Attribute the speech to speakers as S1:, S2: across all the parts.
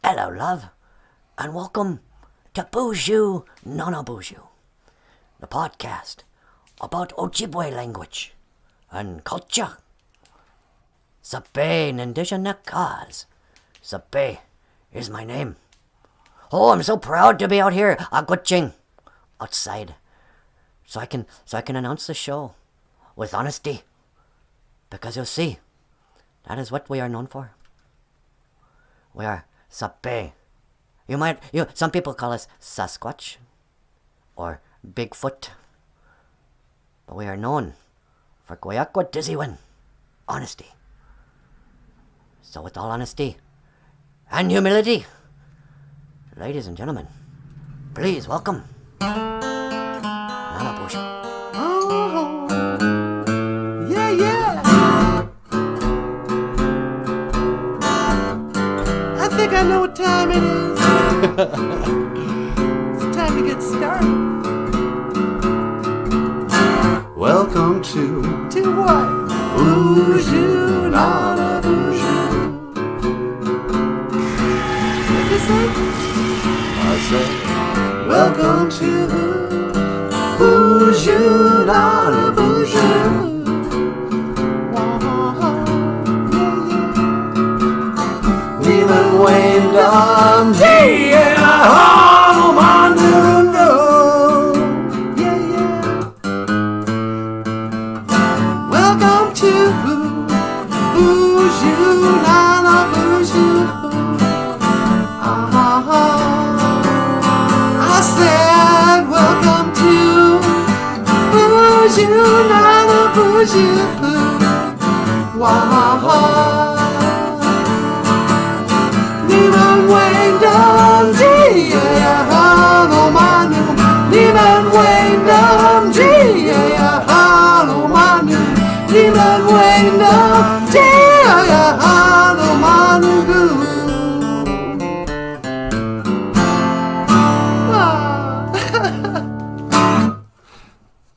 S1: Hello, love, and welcome to BOOZHOO NANABOOZHOO, the podcast about Ojibwe language and culture. Sape Nindishanakaz. Sape is my name. Oh, I'm so proud to be out here, agutching, outside, so I can announce the show with honesty, because you'll see, that is what we are known for. We are Sape. Some people call us Sasquatch or Bigfoot, but we are known for Goyakwa Diziwin, honesty. So with all honesty and humility, ladies and gentlemen, please welcome NANABOOZHOO.
S2: Oh, yeah. I think I know what time it is. It's time to get started. Welcome to what? BOOZHOO NANABOOZHOO. What'd you say? I said, welcome to BOOZHOO NANABOOZHOO. Even when I'm welcome to BOOZHOO NANABOOZHOO. I said welcome to BOOZHOO NANABOOZHOO.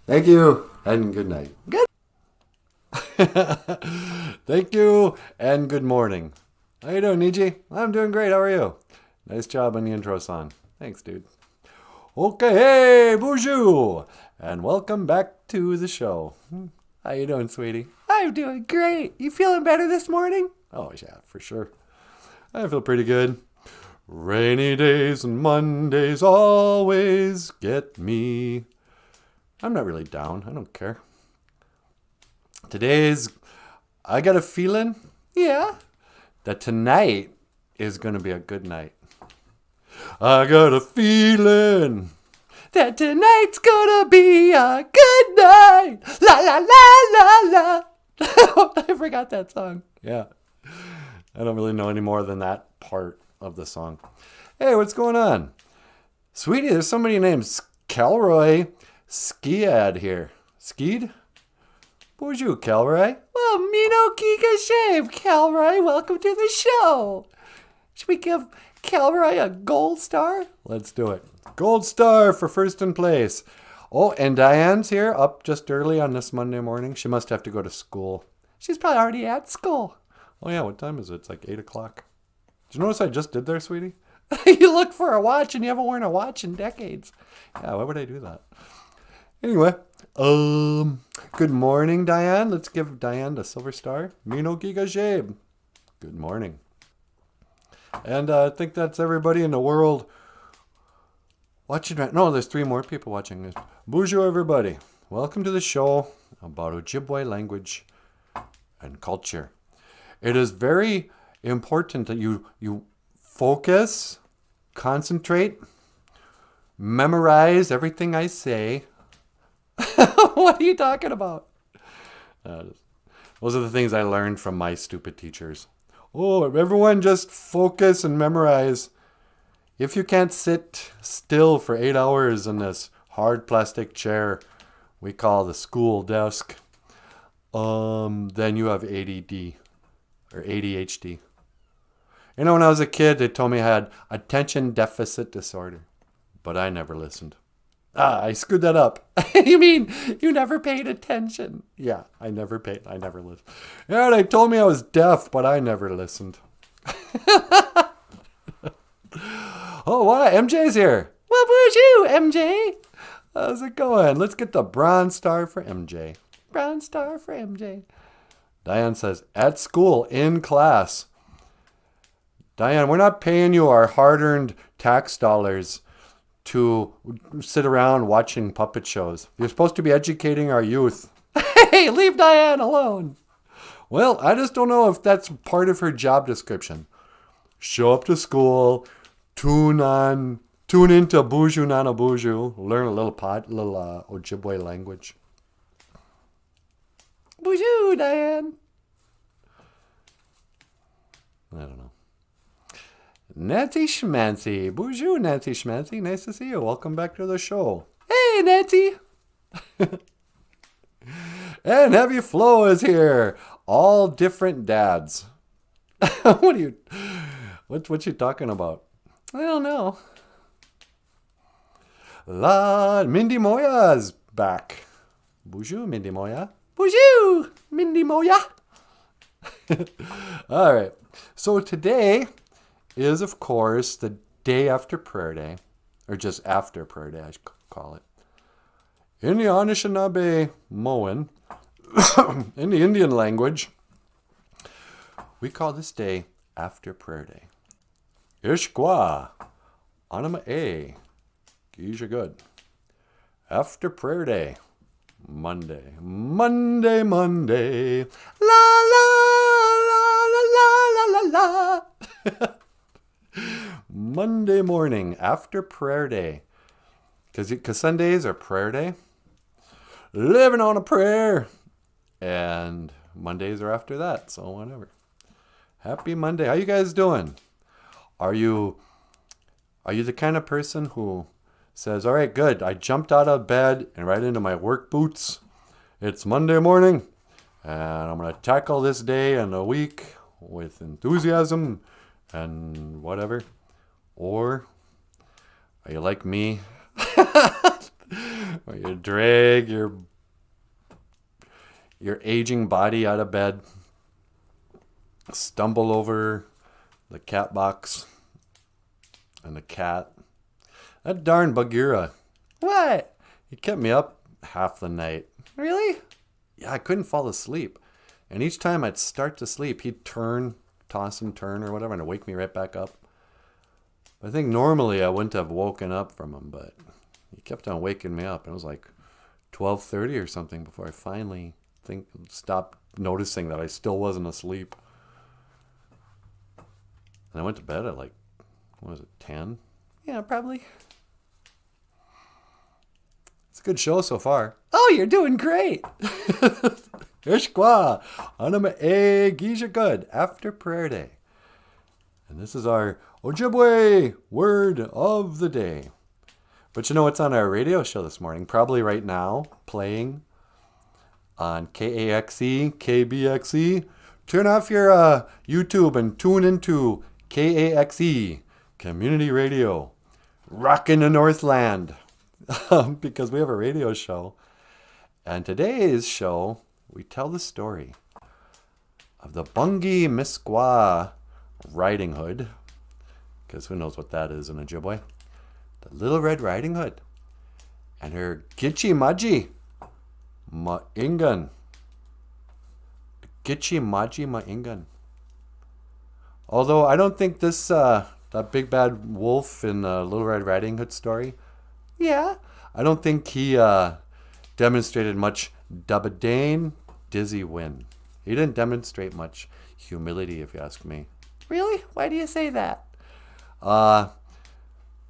S2: Thank you and good night.
S3: Thank you and good morning. How you doing, Niji? I'm doing great. How are you? Nice job on the intro song. Thanks, dude. Okay, hey, BOOZHOO! And welcome back to the show. How you doing, sweetie?
S2: I'm doing great. You feeling better this morning?
S3: Oh, yeah, for sure. I feel pretty good. Rainy days and Mondays always get me. I'm not really down. I don't care. I got a feeling, that tonight is going to be a good night. I got a feeling that tonight's going to be a good night. La, la, la, la, la. I forgot that song. Yeah. I don't really know any more than that part of the song. Hey, what's going on? Sweetie, there's somebody named Calroy Skiad here. Skied? Bonjour, Calroy.
S2: Well, Mino Giga Shave, Calroy. Welcome to the show. Should we give Calroy a gold star?
S3: Let's do it. Gold star for first in place. Oh, and Diane's here, up just early on this Monday morning. She must have to go to school.
S2: She's probably already at school.
S3: Oh, yeah, what time is it? It's like 8 o'clock. Did you notice I just did there, sweetie?
S2: You look for a watch and you haven't worn a watch in decades.
S3: Yeah, why would I do that? Anyway, good morning, Diane. Let's give Diane the silver star. Mino Giga Shave. Good morning. And I think that's everybody in the world watching right now. No, there's 3 more people watching this. Bonjour, everybody. Welcome to the show about Ojibwe language and culture. It is very important that you focus, concentrate, memorize everything I say.
S2: What are you talking about?
S3: Those are the things I learned from my stupid teachers. Oh, everyone just focus and memorize. If you can't sit still for 8 hours in this hard plastic chair we call the school desk, then you have ADD or ADHD. You know, when I was a kid, they told me I had attention deficit disorder, but I never listened. I screwed that up.
S2: You mean you never paid attention?
S3: Yeah, I never listened. Yeah, they told me I was deaf, but I never listened. Oh, what? MJ's here.
S2: Well, BOOZHOO, MJ.
S3: How's it going? Let's get the bronze star for MJ.
S2: Brown star for MJ.
S3: Diane says, at school, in class. Diane, we're not paying you our hard-earned tax dollars to sit around watching puppet shows. You're supposed to be educating our youth.
S2: Hey, leave Diane alone.
S3: Well, I just don't know if that's part of her job description. Show up to school, tune into BOOZHOO NANABOOZHOO, learn a little Ojibwe language.
S2: BOOZHOO, Diane.
S3: I don't know. Nancy Schmancy. BOOZHOO, Nancy Schmancy. Nice to see you. Welcome back to the show.
S2: Hey, Nancy.
S3: And Heavy Flo is here. All different dads. What are you... What you talking about?
S2: I don't know.
S3: Mindy Moya's back. BOOZHOO, Mindy Moya.
S2: BOOZHOO, Mindy Moya.
S3: All right. So today is, of course, the day after Prayer Day. Or just after Prayer Day, I should call it. In the Anishinaabe Moan, in the Indian language, we call this day after Prayer Day. Ishkwa, Anama E, Gija Good. After Prayer Day, Monday. La la la la la la la. Monday morning after Prayer Day. Because Sundays are Prayer Day. Living on a prayer. And Mondays are after that, so whatever. Happy Monday. How you guys doing? Are you the kind of person who says, all right, good, I jumped out of bed and right into my work boots. It's Monday morning, and I'm going to tackle this day and a week with enthusiasm and whatever? Or are you like me? Or you drag your aging body out of bed, stumble over the cat box and the cat. That darn Bagheera.
S2: What?
S3: He kept me up half the night.
S2: Really?
S3: Yeah, I couldn't fall asleep. And each time I'd start to sleep, he'd turn, toss and turn or whatever, and wake me right back up. I think normally I wouldn't have woken up from him, but he kept on waking me up. It was like 12:30 or something before I finally stopped noticing that I still wasn't asleep. And I went to bed at like, what was it, 10?
S2: Yeah, probably.
S3: It's a good show so far.
S2: Oh, you're doing great.
S3: Ishkwa, Anama E Gija Good, after Prayer Day. And this is our Ojibwe word of the day. But you know what's on our radio show this morning? Probably right now, playing on KAXE, KBXE. Turn off your YouTube and tune into KAXE, Community Radio. Rockin' the Northland. Because we have a radio show. And today's show, we tell the story of the Bungi Misqua Riding Hood. Because who knows what that is in Ojibwe? The Little Red Riding Hood. And her Gitchi Maji Ma'ingan. Gitchi Maji Ma'ingan. Although I don't think this, that big bad wolf in the Little Red Riding Hood story,
S2: Yeah.
S3: I don't think he demonstrated much Dabadane Dizzy Win. He didn't demonstrate much humility, if you ask me.
S2: Really? Why do you say that?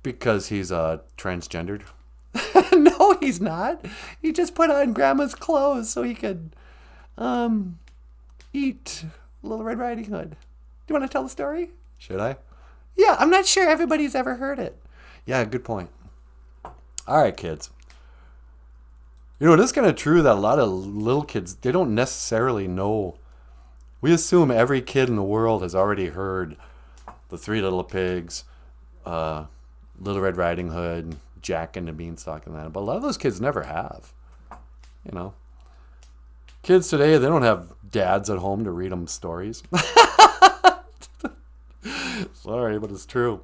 S3: Because he's transgendered.
S2: No, he's not. He just put on Grandma's clothes so he could eat Little Red Riding Hood. Do you want to tell the story?
S3: Should I?
S2: Yeah, I'm not sure everybody's ever heard it.
S3: Yeah, good point. All right, kids. You know, it is kind of true that a lot of little kids, they don't necessarily know. We assume every kid in the world has already heard the Three Little Pigs, Little Red Riding Hood, Jack and the Beanstalk and that. But a lot of those kids never have. You know. Kids today, they don't have dads at home to read them stories. Sorry, but it's true.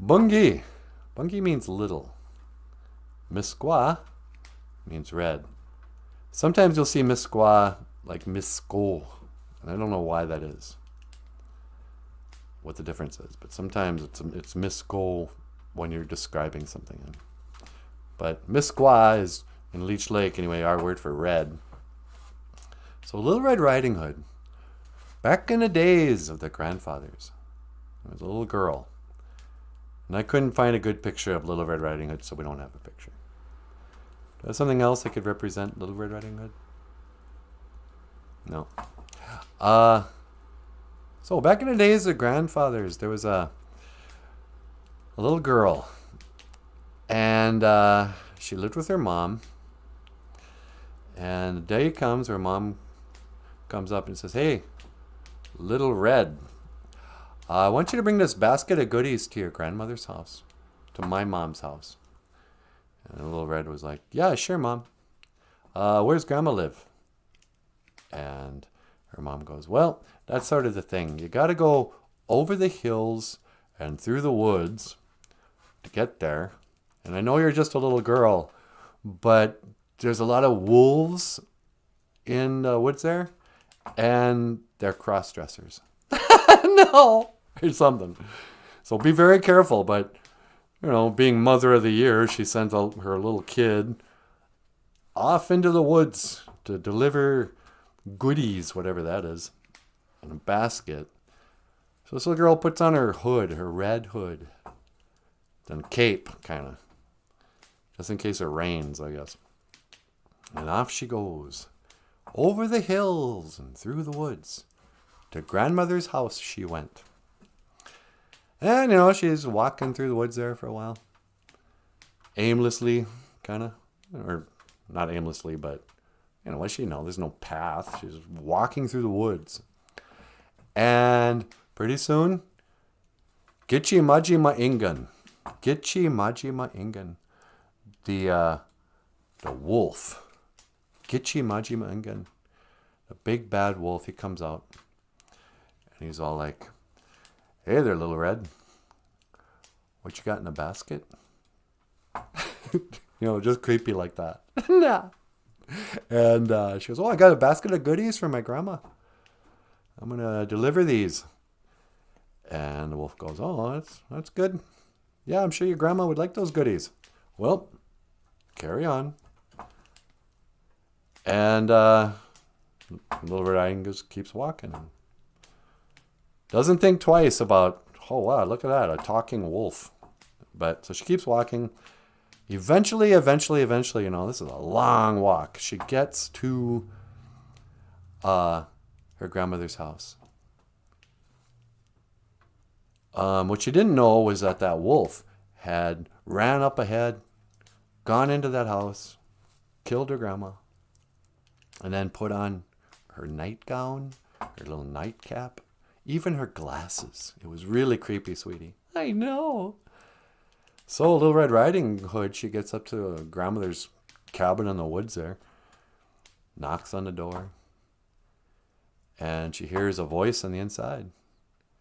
S3: Bungi. Bungi means little. Misqua means red. Sometimes you'll see Misqua like Misko. And I don't know why that is. What the difference is. But sometimes it's Misko when you're describing something. But Misqua is, in Leech Lake anyway, our word for red. So Little Red Riding Hood. Back in the days of the grandfathers, there was a little girl. And I couldn't find a good picture of Little Red Riding Hood, so we don't have a picture. Do I have something else that could represent Little Red Riding Hood? No. So back in the days of grandfathers, there was a little girl. And she lived with her mom. And the day comes where mom comes up and says, "Hey, Little Red, I want you to bring this basket of goodies to your grandmother's house, to my mom's house." And Little Red was like, "Yeah, sure, Mom. Where's Grandma live?" And her mom goes, "Well, that's sort of the thing. You got to go over the hills and through the woods to get there. And I know you're just a little girl, but there's a lot of wolves in the woods there, and they're cross-dressers." No! Or something. So be very careful, but, you know, being Mother of the Year, she sent her little kid off into the woods to deliver goodies, whatever that is, in a basket. So this little girl puts on her hood, her red hood, then cape, kind of, just in case it rains, I guess. And off she goes, over the hills and through the woods. To grandmother's house she went. And, you know, she's walking through the woods there for a while. Aimlessly, kind of. Or not aimlessly, but, you know, what she know? There's no path. She's walking through the woods. And pretty soon, Gitchi Maji Ma Ingan. Gitchi Maji Ma Ingan. The wolf. Gitchi Maji Ma Ingan. The big bad wolf, he comes out. And he's all like, "Hey there, Little Red. What you got in the basket?" You know, just creepy like that. Nah. And she goes, "Oh, I got a basket of goodies for my grandma. I'm going to deliver these." And the wolf goes, "Oh, that's good. Yeah, I'm sure your grandma would like those goodies." Well, carry on. And Little Red Riding Hood just keeps walking. Doesn't think twice about, oh, wow, look at that, a talking wolf. But so she keeps walking. Eventually, you know, this is a long walk. She gets to her grandmother's house. What she didn't know was that wolf had ran up ahead, gone into that house, killed her grandma, and then put on her nightgown, her little nightcap, even her glasses. It was really creepy, sweetie. I know. So Little Red Riding Hood, she gets up to a grandmother's cabin in the woods there, knocks on the door, and she hears a voice on the inside.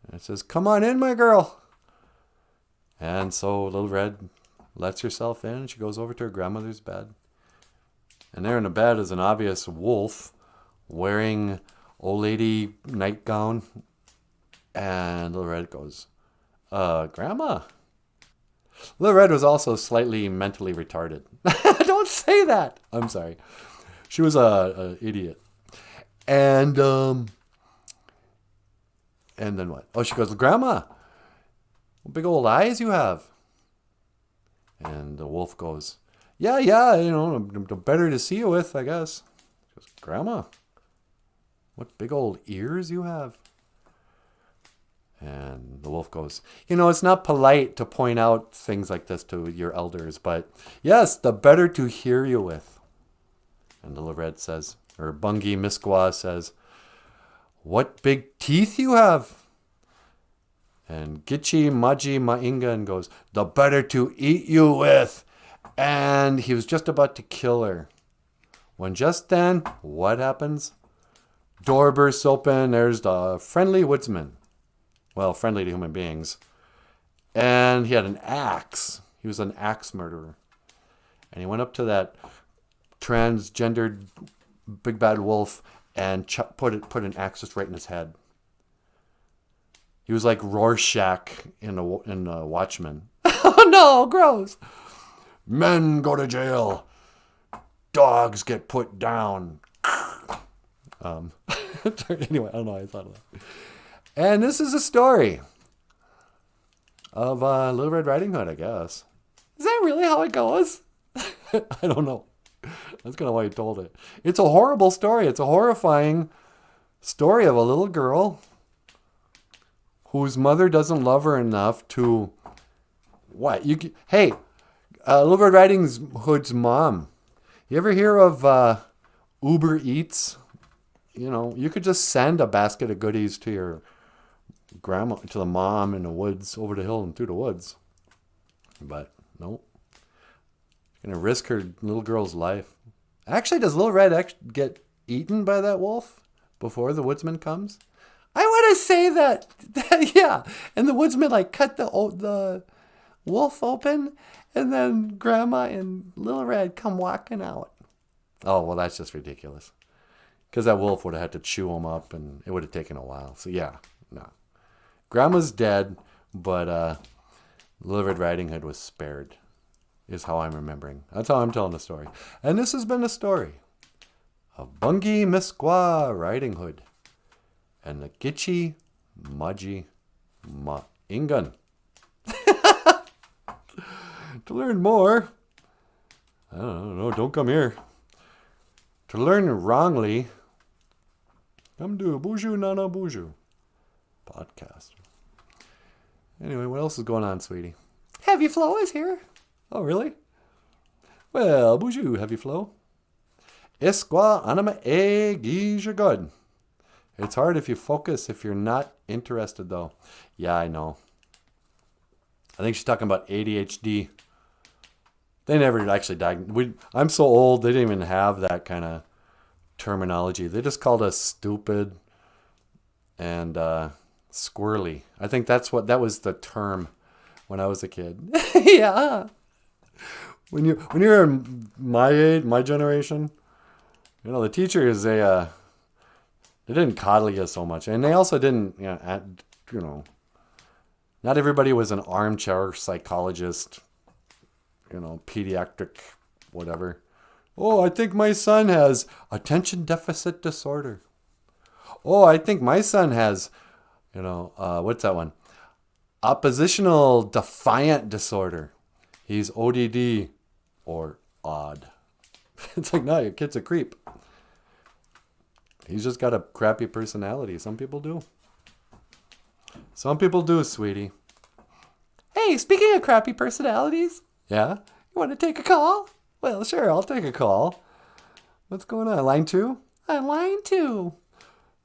S3: And it says, "Come on in, my girl." And so Little Red lets herself in, and she goes over to her grandmother's bed. And there in the bed is an obvious wolf wearing old lady nightgown. And Little Red goes, "Grandma." Little Red was also slightly mentally retarded. Don't say that. I'm sorry. She was a idiot. And then what? Oh, she goes, "Grandma, what big old eyes you have." And the wolf goes, yeah, you know, better to see you with, I guess. She goes, "Grandma, what big old ears you have." And the wolf goes, "You know, it's not polite to point out things like this to your elders, but yes, the better to hear you with." And Little Red says, or Bungi Misqua says, "What big teeth you have." And Gitchi Maji Maingan goes, "The better to eat you with." And he was just about to kill her, when just then, what happens? Door bursts open. There's the friendly woodsman. Well, friendly to human beings. And he had an axe. He was an axe murderer. And he went up to that transgendered big bad wolf and put an axe just right in his head. He was like Rorschach in Watchmen.
S2: Oh no, gross.
S3: Men go to jail. Dogs get put down. Anyway, I don't know how I thought of that. And this is a story of Little Red Riding Hood, I guess.
S2: Is that really how it goes?
S3: I don't know. That's kind of why he told it. It's a horrible story. It's a horrifying story of a little girl whose mother doesn't love her enough to... What? Hey, Little Red Riding Hood's mom. You ever hear of Uber Eats? You know, you could just send a basket of goodies to your grandma, to the mom in the woods, over the hill and through the woods. But no. She's going to risk her little girl's life. Actually, does Little Red get eaten by that wolf before the woodsman comes?
S2: I want to say that yeah. And the woodsman like cut the wolf open, and then Grandma and Little Red come walking out.
S3: Oh, well, that's just ridiculous. Because that wolf would have had to chew him up, and it would have taken a while. So, yeah, no. Grandma's dead, but Little Red Riding Hood was spared, is how I'm remembering. That's how I'm telling the story. And this has been the story of Bungie Misqua Riding Hood and the Gitchy Mudgy Ingun. To learn more, I don't know, don't come here. To learn wrongly, come to BOOZHOO NANABOOZHOO podcast. Anyway, what else is going on, sweetie?
S2: Heavy Flow is here.
S3: Oh, really? Well, BOOZHOO, Heavy Flow. Isqua anima e gijagud. It's hard if you focus, if you're not interested, though. Yeah, I know. I think she's talking about ADHD. They never actually diagnosed. I'm so old, they didn't even have that kind of terminology. They just called us stupid and squirrely. I think that was the term when I was a kid.
S2: Yeah.
S3: When you're in my age, my generation, you know, the teachers, they didn't coddle you so much, and they also didn't, not everybody was an armchair psychologist, pediatric, whatever. Oh, I think my son has attention deficit disorder. Oh, I think my son has, what's that one? Oppositional defiant disorder. He's ODD or odd. It's like, no, your kid's a creep. He's just got a crappy personality. Some people do. Some people do, sweetie.
S2: Hey, speaking of crappy personalities.
S3: Yeah?
S2: You want to take a call?
S3: Well, sure, I'll take a call. What's going on? Line 2?
S2: I'm line 2.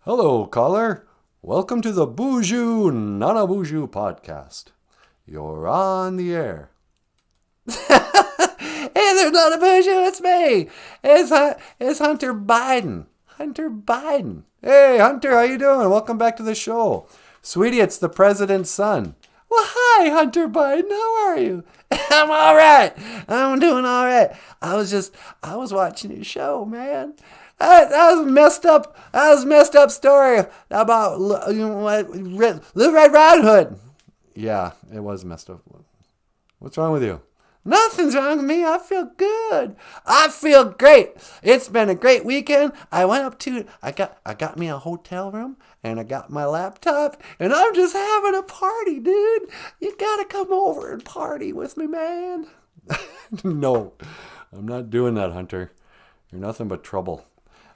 S3: Hello, caller. Welcome to the BOOZHOO NANABOOZHOO podcast. You're on the air.
S2: Hey there, NANABOOZHOO, it's me. It's Hunter Biden. Hunter Biden.
S3: Hey, Hunter, how you doing? Welcome back to the show. Sweetie, it's the president's son.
S2: Well, hi, Hunter Biden. How are you?
S1: I'm all right. I'm doing all right. I was watching your show, man. That was a messed up story about Little Red Riding Hood.
S3: Yeah, it was messed up. What's wrong with you?
S1: Nothing's wrong with me. I feel good. I feel great. It's been a great weekend. I got me a hotel room and I got my laptop and I'm just having a party, dude. You gotta come over and party with me, man.
S3: No, I'm not doing that, Hunter. You're nothing but trouble.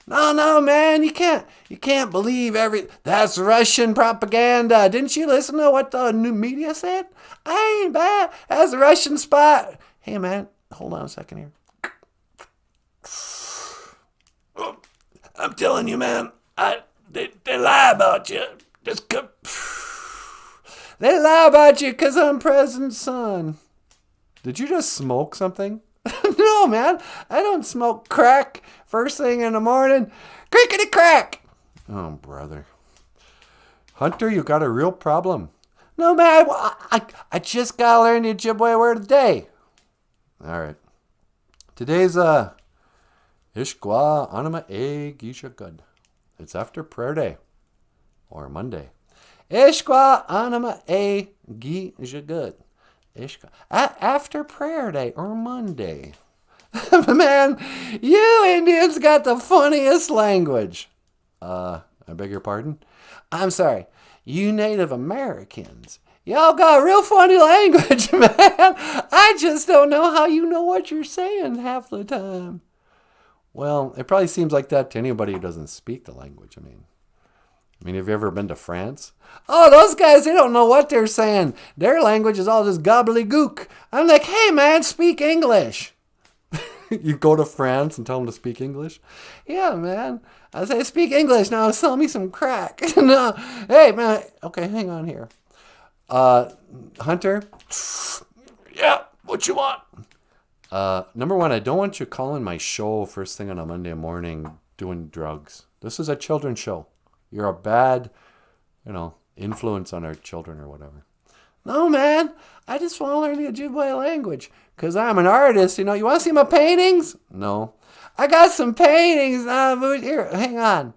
S1: No, man, you can't believe that's Russian propaganda. Didn't you listen to what the new media said? I ain't bad. That's a Russian spy. Hey, man, hold on a second here. I'm telling you, man, they lie about you. They lie about you because I'm president's son.
S3: Did you just smoke something?
S1: No, man, I don't smoke crack first thing in the morning. Crickety crack.
S3: Oh, brother. Hunter, you got a real problem.
S1: No, man,
S3: I just gotta learn the Ojibwe word of the day. All right. Today's Ishkwa Anima E Gisha Good. It's after prayer day or Monday. Ishkwa Anima E Gisha Good. Ishkwa after prayer day or Monday. Man, you Indians got the funniest language. I beg your pardon? I'm sorry. You Native Americans. Y'all got real funny language, man. I just don't know how you know what you're saying half the time. Well, it probably seems like that to anybody who doesn't speak the language. I mean, have you ever been to France? Oh, those guys, they don't know what they're saying. Their language is all just gobbledygook. I'm like, hey, man, speak English. You go to France and tell them to speak English? Yeah, man. I say, speak English. Now sell me some crack. No. Hey, man. Okay, hang on here. Hunter? Yeah, what you want? Number one, I don't want you calling my show first thing on a Monday morning doing drugs. This is a children's show. You're a bad, influence on our children or whatever. No, man. I just want to learn the Ojibwe language because I'm an artist. You want to see my paintings? No. I got some paintings. Here, hang on.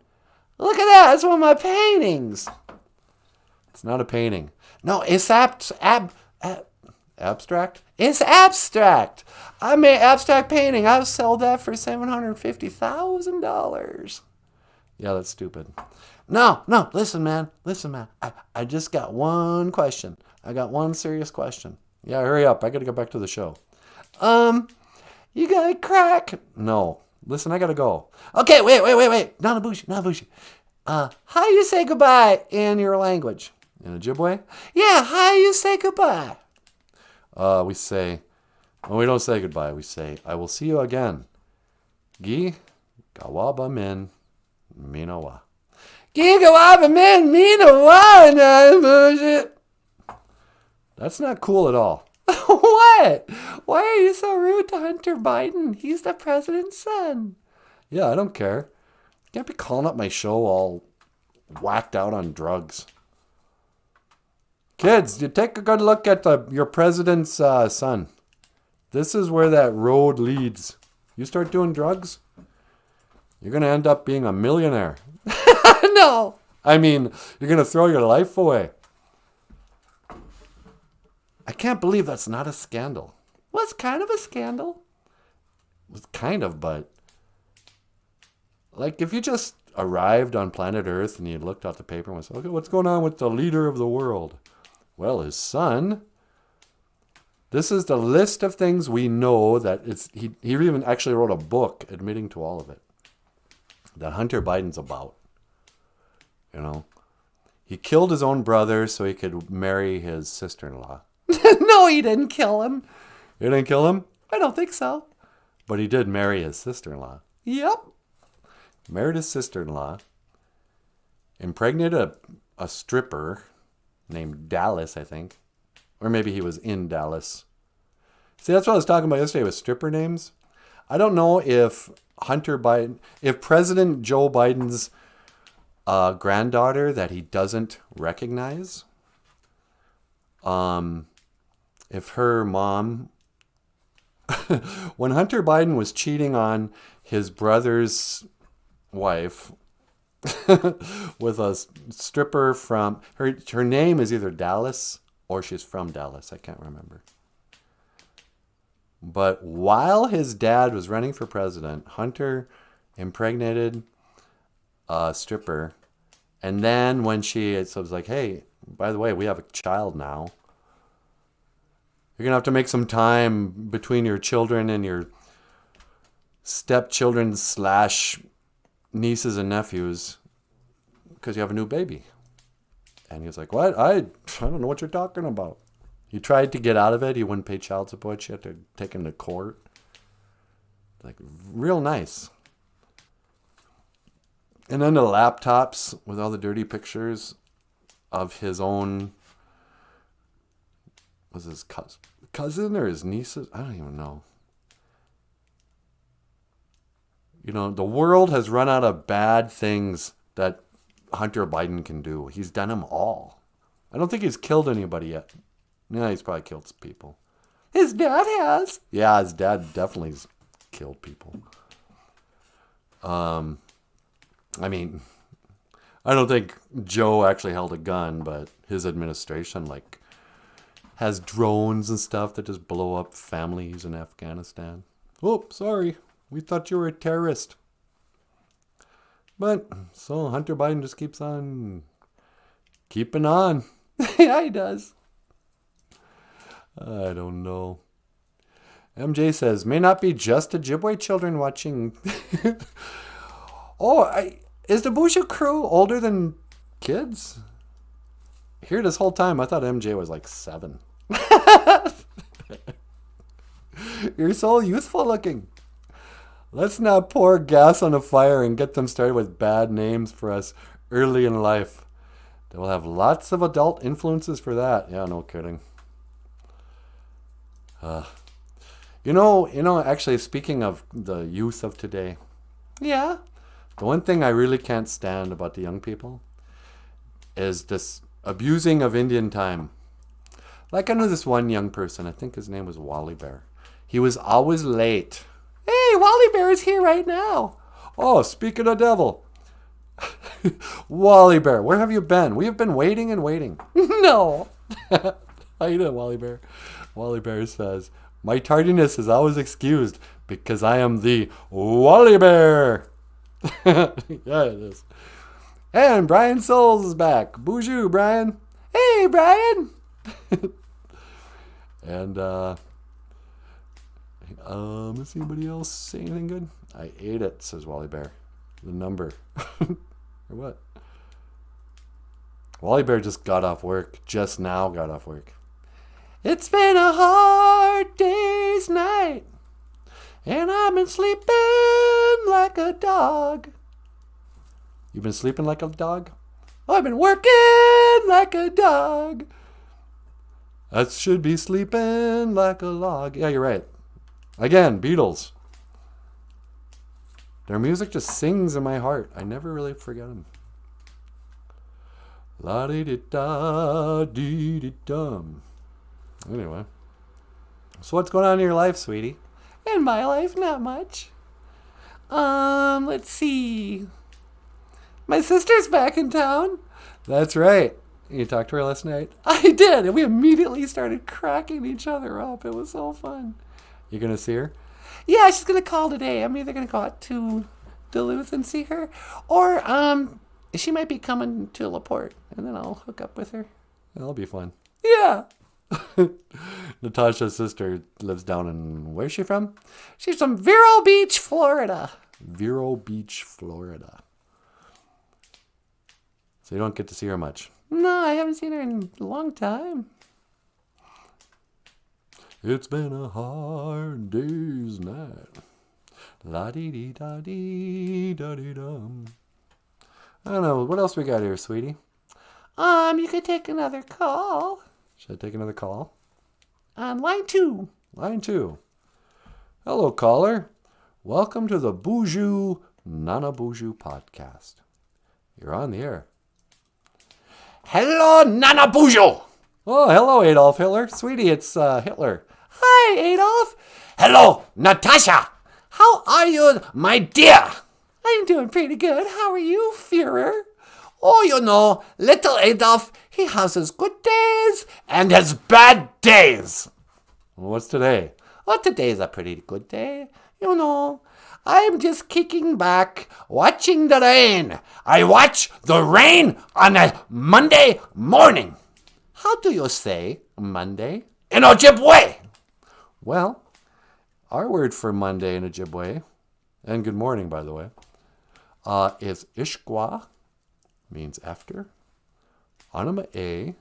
S3: Look at that. That's one of my paintings. It's not a painting. No, it's abstract. It's abstract. I made abstract painting. I've sold that for $750,000. Yeah, that's stupid. No. Listen, man. I just got one question. I got one serious question. Yeah, hurry up. I got to go back to the show. You got a crack? No. Listen, I got to go. Okay, wait. Nanaboozhoo. How you say goodbye in your language? In Ojibwe? Yeah, how you say goodbye? We say, we don't say goodbye. We say, I will see you again. Gi gawaba min minawa. Gi gawaba min minawa, Nanaboozhoo. That's not cool at all. What? Why are you so rude to Hunter Biden? He's the president's son. Yeah, I don't care. You can't be calling up my show all whacked out on drugs. Kids, you take a good look at your president's son. This is where that road leads. You start doing drugs, you're going to end up being a millionaire. No. I mean, you're going to throw your life away. I can't believe that's not a scandal. Well, it's kind of a scandal. It's kind of, but like if you just arrived on planet Earth and you looked out the paper and said, okay, what's going on with the leader of the world? Well, his son. This is the list of things we know that he even actually wrote a book admitting to all of it. That Hunter Biden's about. He killed his own brother so he could marry his sister-in-law. No, he didn't kill him. He didn't kill him? I don't think so. But he did marry his sister-in-law. Yep. Married his sister-in-law. Impregnated a stripper named Dallas, I think. Or maybe he was in Dallas. See, that's what I was talking about yesterday with stripper names. I don't know if if President Joe Biden's granddaughter that he doesn't recognize, if her mom, when Hunter Biden was cheating on his brother's wife with a stripper from, her name is either Dallas or she's from Dallas. I can't remember. But while his dad was running for president, Hunter impregnated a stripper. And then when it was like, hey, by the way, we have a child now. You're going to have to make some time between your children and your stepchildren / nieces and nephews because you have a new baby. And he was like, what? I don't know what you're talking about. He tried to get out of it. He wouldn't pay child support. She had to take him to court. Like, real nice. And then the laptops with all the dirty pictures of his own, was his cousin or his nieces? I don't even know. The world has run out of bad things that Hunter Biden can do. He's done them all. I don't think he's killed anybody yet. Yeah, he's probably killed some people.
S2: His dad has.
S3: Yeah, his dad definitely's killed people. I mean, I don't think Joe actually held a gun, but his administration, like, has drones and stuff that just blow up families in Afghanistan. Oh, sorry. We thought you were a terrorist. But, so Hunter Biden just keeps on keeping on.
S2: Yeah, he does.
S3: I don't know. MJ says, may not be just Ojibwe children watching. Is the BOOZHOO crew older than kids? Here this whole time, I thought MJ was like 7. You're so youthful looking. Let's not pour gas on the fire and get them started with bad names for us early in life. They will have lots of adult influences for that. Yeah, no kidding. Actually, speaking of the youth of today,
S2: Yeah.
S3: the one thing I really can't stand about the young people is this abusing of Indian time. Like, I know this one young person, I think his name was Wally Bear. He was always late.
S2: Hey, Wally Bear is here right now.
S3: Oh, speaking of devil. Wally Bear, where have you been? We have been waiting and waiting.
S2: No.
S3: How you doing, Wally Bear? Wally Bear says, my tardiness is always excused because I am the Wally Bear. Yeah, it is. And Brian Souls is back. BOOZHOO, Brian.
S2: Hey, Brian.
S3: And, does anybody else say anything good? I ate it, says Wally Bear. The number. Or what? Wally Bear just got off work. Just now got off work.
S2: It's been a hard day's night, and I've been sleeping like a dog.
S3: You've been sleeping like a dog?
S2: I've been working like a dog.
S3: That should be sleeping like a log. Yeah, you're right. Again, Beatles. Their music just sings in my heart. I never really forget them. La-di-di-da-di-di-dum. Anyway. So what's going on in your life, sweetie?
S2: In my life, not much. Let's see. My sister's back in town.
S3: That's right. You talked to her last night?
S2: I did, and we immediately started cracking each other up. It was so fun.
S3: You going to see her?
S2: Yeah, she's going to call today. I'm either going to go out to Duluth and see her, or she might be coming to LaPorte, and then I'll hook up with her.
S3: That'll be fun.
S2: Yeah.
S3: Natasha's sister lives down in... Where's she from?
S2: She's from Vero Beach, Florida.
S3: Vero Beach, Florida. So you don't get to see her much.
S2: No, I haven't seen her in a long time.
S3: It's been a hard day's night. La-dee-dee-da-dee-da-dee-dum. I don't know. What else we got here, sweetie?
S2: You could take another call.
S3: Should I take another call?
S2: On line 2.
S3: Line 2. Hello, caller. Welcome to the BOOZHOO NANABOOZHOO podcast. You're on the air.
S4: Hello, NANABOOZHOO.
S3: Oh, hello, Adolf Hitler. Sweetie, it's Hitler.
S2: Hi, Adolf.
S4: Hello, Natasha. How are you, my dear?
S2: I'm doing pretty good. How are you, Führer?
S4: Oh, you know, little Adolf, he has his good days and his bad days.
S3: Well, what's today?
S4: Well, today's a pretty good day. You know, I'm just kicking back, watching the rain. I watch the rain on a Monday morning. How do you say Monday in Ojibwe?
S3: Well, our word for Monday in Ojibwe, and good morning, by the way, is Ishkwa, means after. Anima A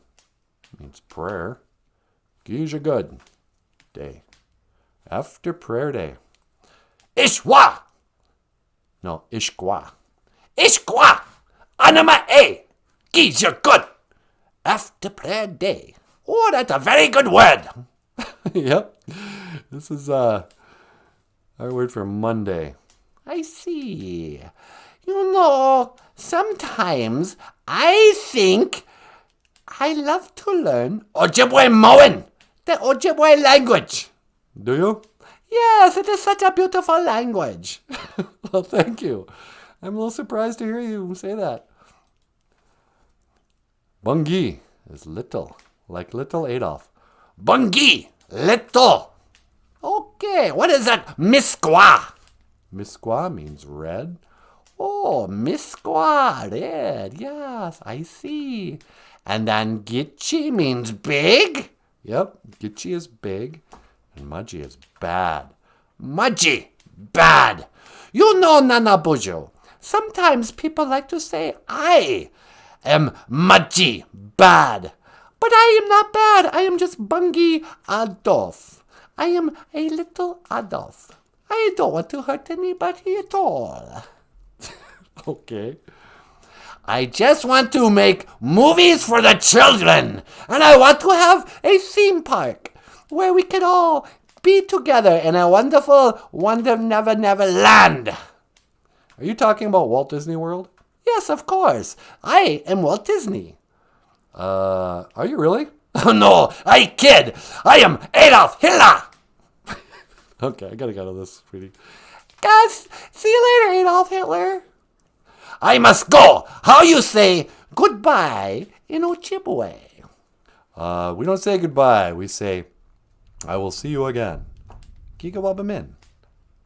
S3: means prayer. Gija good day. After prayer day.
S4: Ishwa.
S3: No, Ishkwa.
S4: Ishkwa. Anima A. Gives you good. After prayer day. Oh, that's a very good word.
S3: Yep. This is our word for Monday.
S4: I see. You know, sometimes I think I love to learn Ojibwe Moan, the Ojibwe language.
S3: Do you?
S4: Yes, it is such a beautiful language.
S3: Well, thank you. I'm a little surprised to hear you say that. Bungie is little, like little Adolf.
S4: Bungie, little. Okay, what is that? Miskwa.
S3: Misqua means red.
S4: Oh, Miskwa, red. Yes, I see. And then Gitchi means big.
S3: Yep, Gitchi is big, and Mudgy is bad.
S4: Mudgy, bad. You know, Nanaboozhoo, sometimes people like to say I am Mudgy, bad. But I am not bad. I am just Bungie Adolf. I am a little Adolf. I don't want to hurt anybody at all.
S3: Okay.
S4: I just want to make movies for the children. And I want to have a theme park where we can all be together in a wonderful never land.
S3: Are you talking about Walt Disney World?
S4: Yes, of course. I am Walt Disney.
S3: Are you really?
S4: Oh, no, I kid. I am Adolf Hitler.
S3: Okay, I gotta get out of this, sweetie.
S4: Guys, see you later, Adolf Hitler. I must go. How you say goodbye in Ojibwe?
S3: We don't say goodbye. We say, I will see you again. Gigawabamin.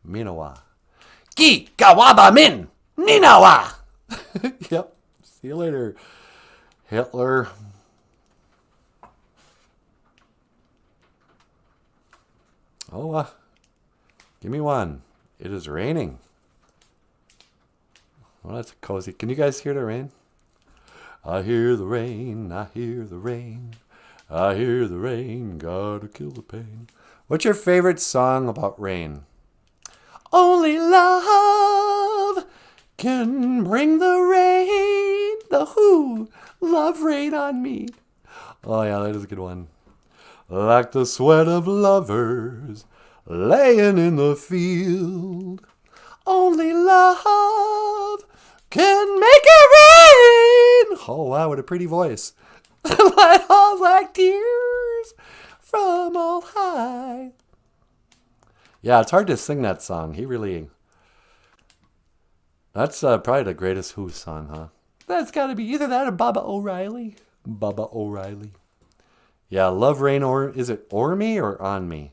S3: Minawa.
S4: Ki kawaba min ninawa.
S3: Yep. See you later, Hitler. Oh, give me one. It is raining. Well, that's cozy. Can you guys hear the rain? I hear the rain. I hear the rain. I hear the rain. Gotta kill the pain. What's your favorite song about rain?
S4: Only love can bring the rain. The Who love rain on me.
S3: Oh, yeah, that is a good one. Like the sweat of lovers laying in the field.
S4: Only love can make it rain.
S3: Oh, wow, what a pretty voice.
S4: Let all like tears from all high.
S3: Yeah, it's hard to sing that song. He really... That's probably the greatest Who song, huh?
S4: That's got to be either that or Baba O'Reilly.
S3: Bubba O'Reilly. Yeah, Love Rain, or is it O'er Me or On Me?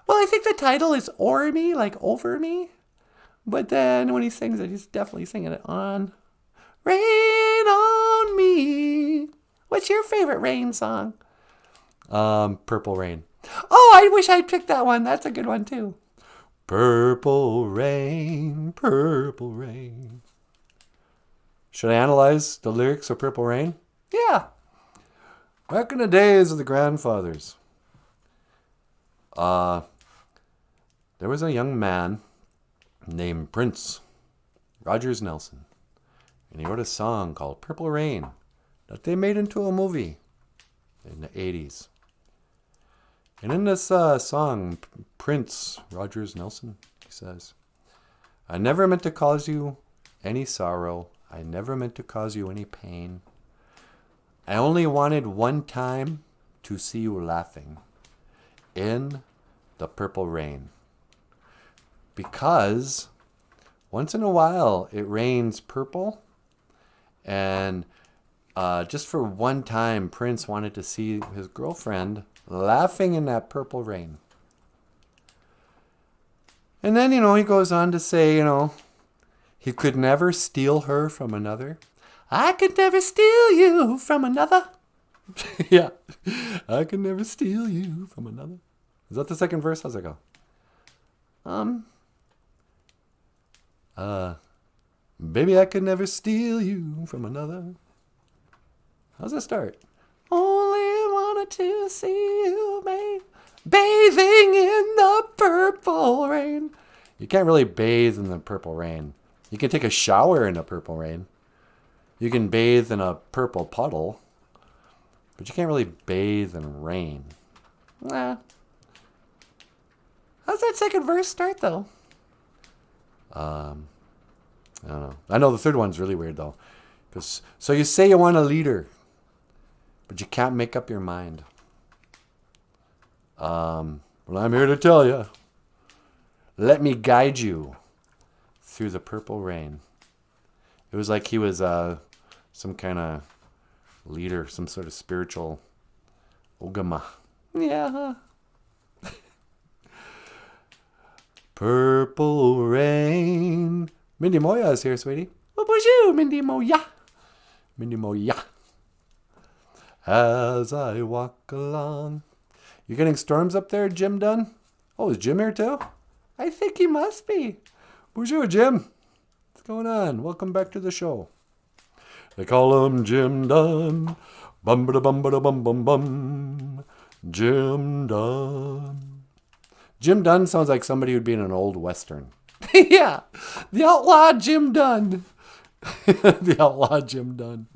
S4: Well, I think the title is O'er Me, like over me. But then when he sings it, he's definitely singing it on. Rain on me. What's your favorite rain song?
S3: Purple Rain.
S4: Oh, I wish I'd picked that one. That's a good one, too.
S3: Purple rain, purple rain. Should I analyze the lyrics of Purple Rain?
S4: Yeah.
S3: Back in the days of the grandfathers, there was a young man named Prince Rogers Nelson, and he wrote a song called Purple Rain that they made into a movie in the 80s. And in this song, Prince Rogers Nelson, he says, I never meant to cause you any sorrow. I never meant to cause you any pain. I only wanted one time to see you laughing in the purple rain. Because once in a while it rains purple, and just for one time Prince wanted to see his girlfriend laughing in that purple rain. And then, he goes on to say, he could never steal her from another.
S4: I could never steal you from another.
S3: Yeah. I could never steal you from another. Is that the second verse? How's that go? Baby, I could never steal you from another. How's that start?
S4: Only wanted to see you, bathing in the purple rain.
S3: You can't really bathe in the purple rain. You can take a shower in the purple rain. You can bathe in a purple puddle. But you can't really bathe in rain.
S4: Nah. How's that second verse start, though?
S3: I don't know. I know the third one's really weird, though. So you say you want a leader. but you can't make up your mind. Well, I'm here to tell you. Let me guide you through the purple rain. It was like he was some kind of leader, some sort of spiritual ogama. Yeah. Purple rain. Mindy Moya is here, sweetie. Oh, bonjour, Mindy Moya. Mindy Moya. As I walk along. You getting storms up there, Jim Dunn? Oh, is Jim here too? I think he must be. Bonjour, Jim. What's going on? Welcome back to the show. They call him Jim Dunn. Bum ba bum ba bum bum bum. Jim Dunn. Jim Dunn sounds like somebody who'd be in an old western.
S2: Yeah, the outlaw Jim Dunn.
S3: The outlaw Jim Dunn.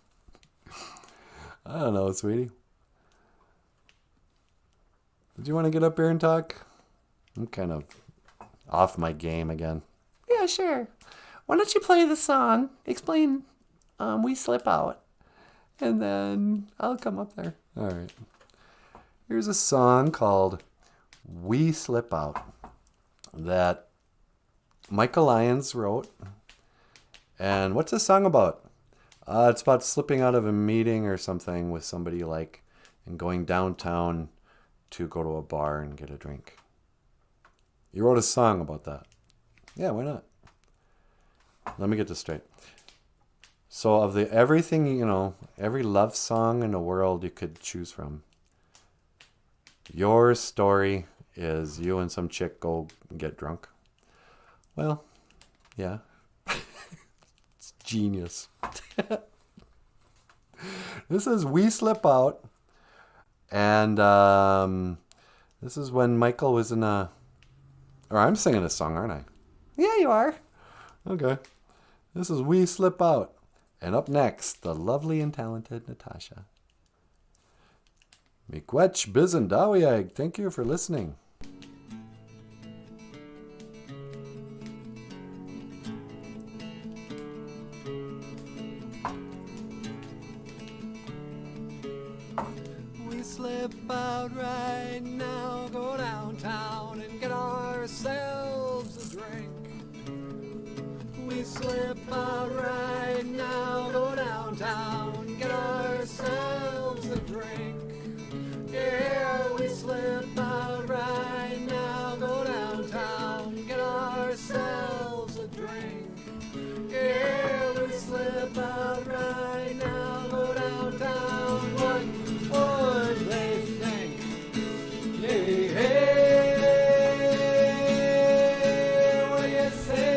S3: I don't know, sweetie. Did you want to get up here and talk? I'm kind of off my game again.
S2: Yeah, sure. Why don't you play the song? Explain We Slip Out. And then I'll come up there.
S3: All right. Here's a song called We Slip Out that Michael Lyons wrote. And what's this song about? It's about slipping out of a meeting or something with somebody you like and going downtown to go to a bar and get a drink. You wrote a song about that. Yeah, why not? Let me get this straight. So of everything, every love song in the world you could choose from, your story is you and some chick go get drunk. Well, yeah. It's genius. This is We Slip Out. And this is when Michael was in or I'm singing a song, aren't I?
S2: Yeah, you are.
S3: Okay. This is We Slip Out. And up next, the lovely and talented Natasha. Miigwech Biz and Dawiag, thank you for listening.
S2: We slip out right now, go downtown and get ourselves a drink. We slip out right now, go downtown, get ourselves a drink. Yeah, we slip out right now, go downtown, get ourselves a drink. Yeah, we slip out right now, go downtown. What would they think? Hey, hey, what do you say?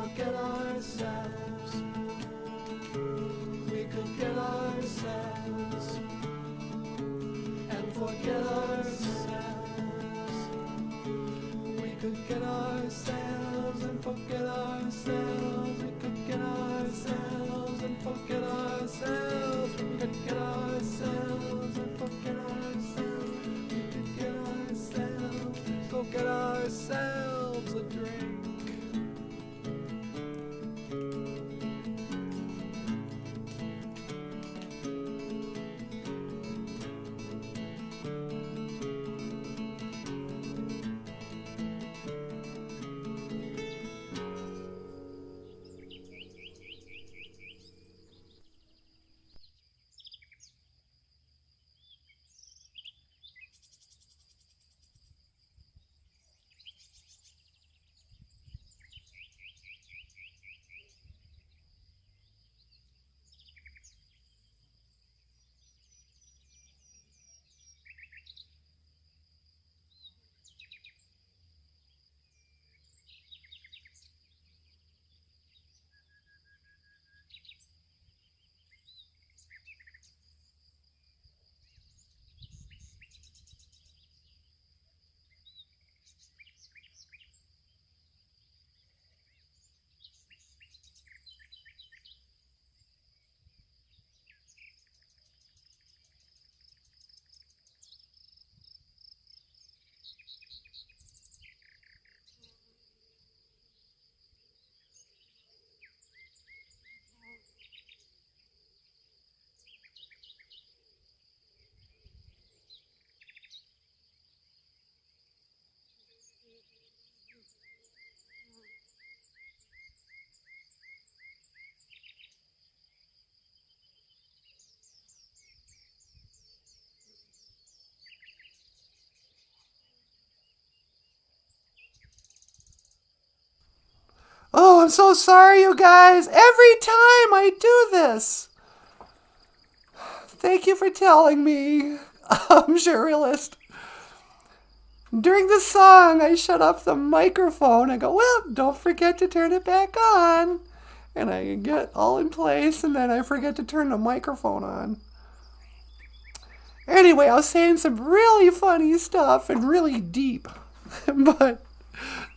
S2: forget ourselves. We could get ourselves and forget ourselves. We could get ourselves and forget ourselves. We could get ourselves and forget ourselves. We could get ourselves and forget ourselves. We could get ourselves. Go get ourselves a drink. Oh, I'm so sorry, you guys. Every time I do this. Thank you for telling me. I'm surrealist. During the song, I shut off the microphone. I go, well, don't forget to turn it back on. And I get all in place, and then I forget to turn the microphone on. Anyway, I was saying some really funny stuff and really deep. But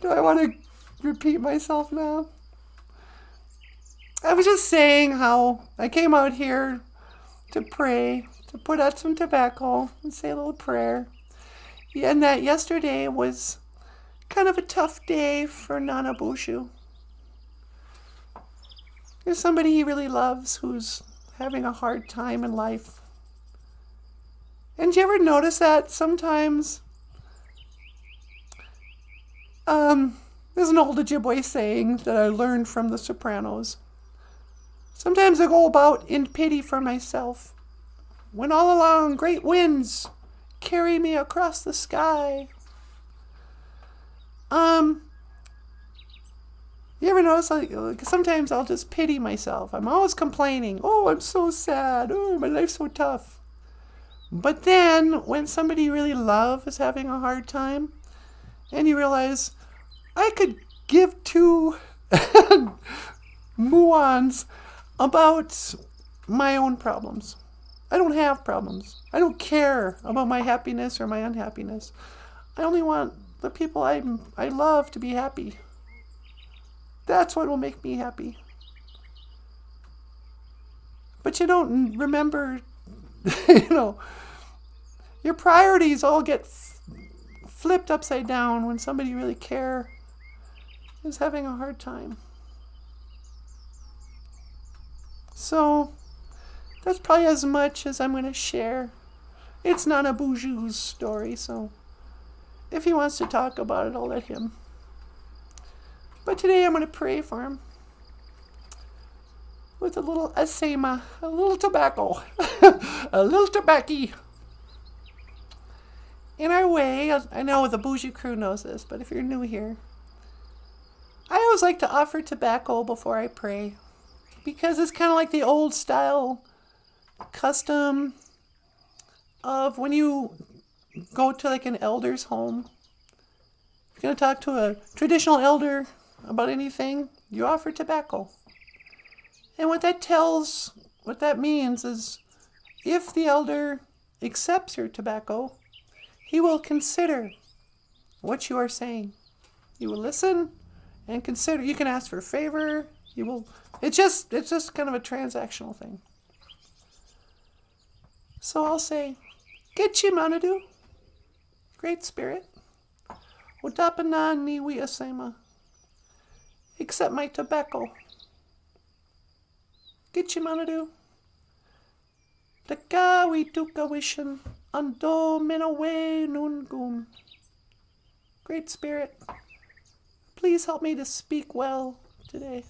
S2: do I want to repeat myself now? I was just saying how I came out here to pray, to put out some tobacco and say a little prayer. Yeah, and that yesterday was kind of a tough day for NanaBOOZHOO. There's somebody he really loves who's having a hard time in life. And do you ever notice that sometimes there's an old Ojibwe saying that I learned from The Sopranos. Sometimes I go about in pity for myself, when all along great winds carry me across the sky. You ever notice, like sometimes I'll just pity myself. I'm always complaining. Oh, I'm so sad. Oh, my life's so tough. But then, when somebody you really love is having a hard time, and you realize, I could give two muons about my own problems. I don't have problems. I don't care about my happiness or my unhappiness. I only want the people I love to be happy. That's what will make me happy. But you don't remember, your priorities all get flipped upside down when somebody you really care is having a hard time. So, that's probably as much as I'm going to share. It's NanaBOOZHOO's story, so if he wants to talk about it, I'll let him. But today I'm going to pray for him with a little asema, a little tobacco, a little tobacco. In our way, I know the BOOZHOO crew knows this, but if you're new here, I always like to offer tobacco before I pray, because it's kind of like the old style custom of when you go to like an elder's home. If you're going to talk to a traditional elder,
S3: about anything, you offer tobacco. And what that means is, if the elder accepts your tobacco, he will consider what you are saying. He will listen and consider. You can ask for a favor. It's just kind of a transactional thing. So I'll say, Getchi Manadu, Great Spirit, Udapana Niwi Asema, accept my tobacco. Getchi Manadu, Takawi Tukawishan, Ando Minawe Nungum. Great Spirit, please help me to speak well today.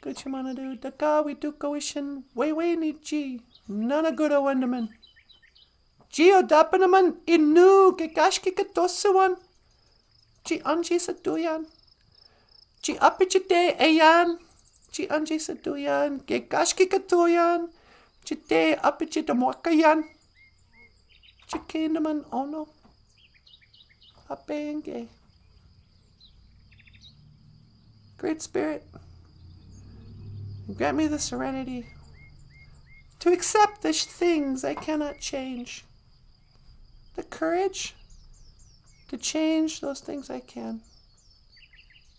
S3: Kuchimanadu, Dakawi Tukawishan, Wewe ni G, Nana Guda Wenderman. Gio Dapanaman, Inu, Gigashki Katosuan, G Anji Saduyan, G Apichite Ayan, G Anji Saduyan, Gigashki Katoyan, Chite Apichitamwakayan, Chikindaman Ono, Apenge. Great Spirit, grant me the serenity to accept the things I cannot change, the courage to change those things I can,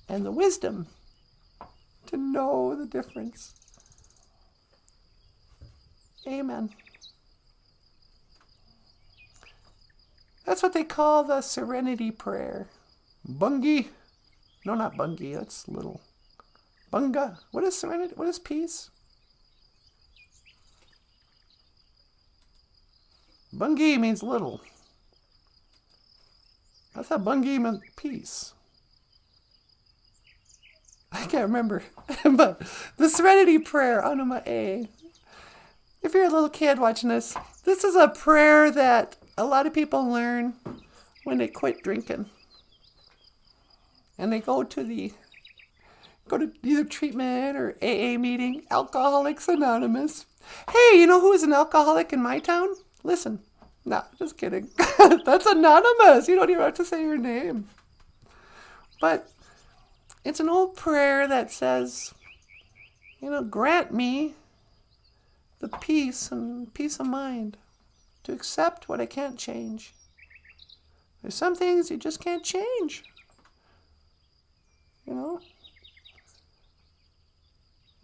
S3: and the wisdom to know the difference. Amen. That's what they call the Serenity Prayer. Bungi. No, not Bungi. That's little. Bunga. What is serenity? What is peace? Bungi means little. I thought Bungi meant peace. I can't remember. But the Serenity Prayer, Anuma A. If you're a little kid watching this is a prayer that a lot of people learn when they quit drinking. And they go to either treatment or AA meeting, Alcoholics Anonymous. Hey, you know who is an alcoholic in my town? Listen. No, just kidding. That's anonymous. You don't even have to say your name. But it's an old prayer that says, grant me the peace and peace of mind to accept what I can't change. There's some things you just can't change.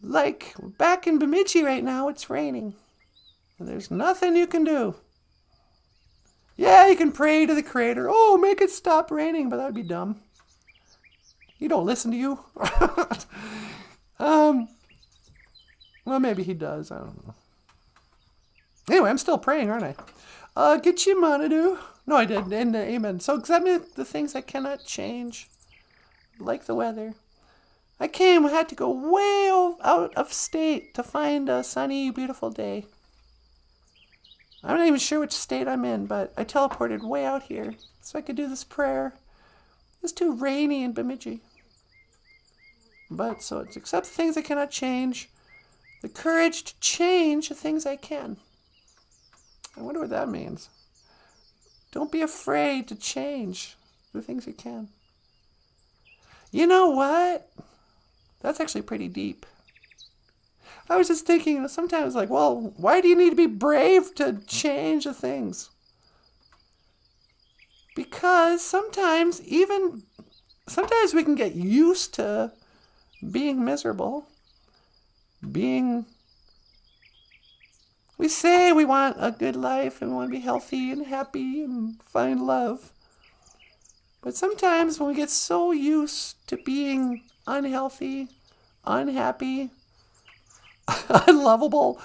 S3: Like back in Bemidji right now, it's raining. And there's nothing you can do. Yeah, you can pray to the Creator. Oh, make it stop raining, but that would be dumb. He don't listen to you. Well, maybe he does. I don't know. Anyway, I'm still praying, aren't I? Get you Manadu. No, I did. And amen. So accept me the things I cannot change, like the weather. I had to go way out of state to find a sunny, beautiful day. I'm not even sure which state I'm in, but I teleported way out here so I could do this prayer. It's too rainy in Bemidji. But so it's accept the things I cannot change, the courage to change the things I can. I wonder what that means. Don't be afraid to change the things you can. You know what? That's actually pretty deep. I was just thinking sometimes why do you need to be brave to change the things? Because sometimes we can get used to being miserable. We say we want a good life and we want to be healthy and happy and find love. But sometimes when we get so used to being unhealthy, unhappy, unlovable,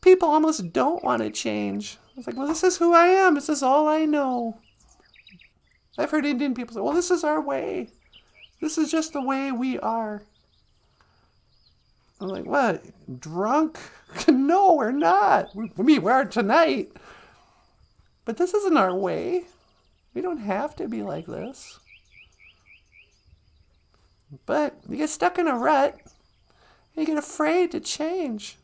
S3: people almost don't want to change. It's like, well, this is who I am. This is all I know. I've heard Indian people say, well, this is our way. This is just the way we are. I'm like, what? Drunk? No, we're not. We are tonight. But this isn't our way. We don't have to be like this. But you get stuck in a rut and you get afraid to change.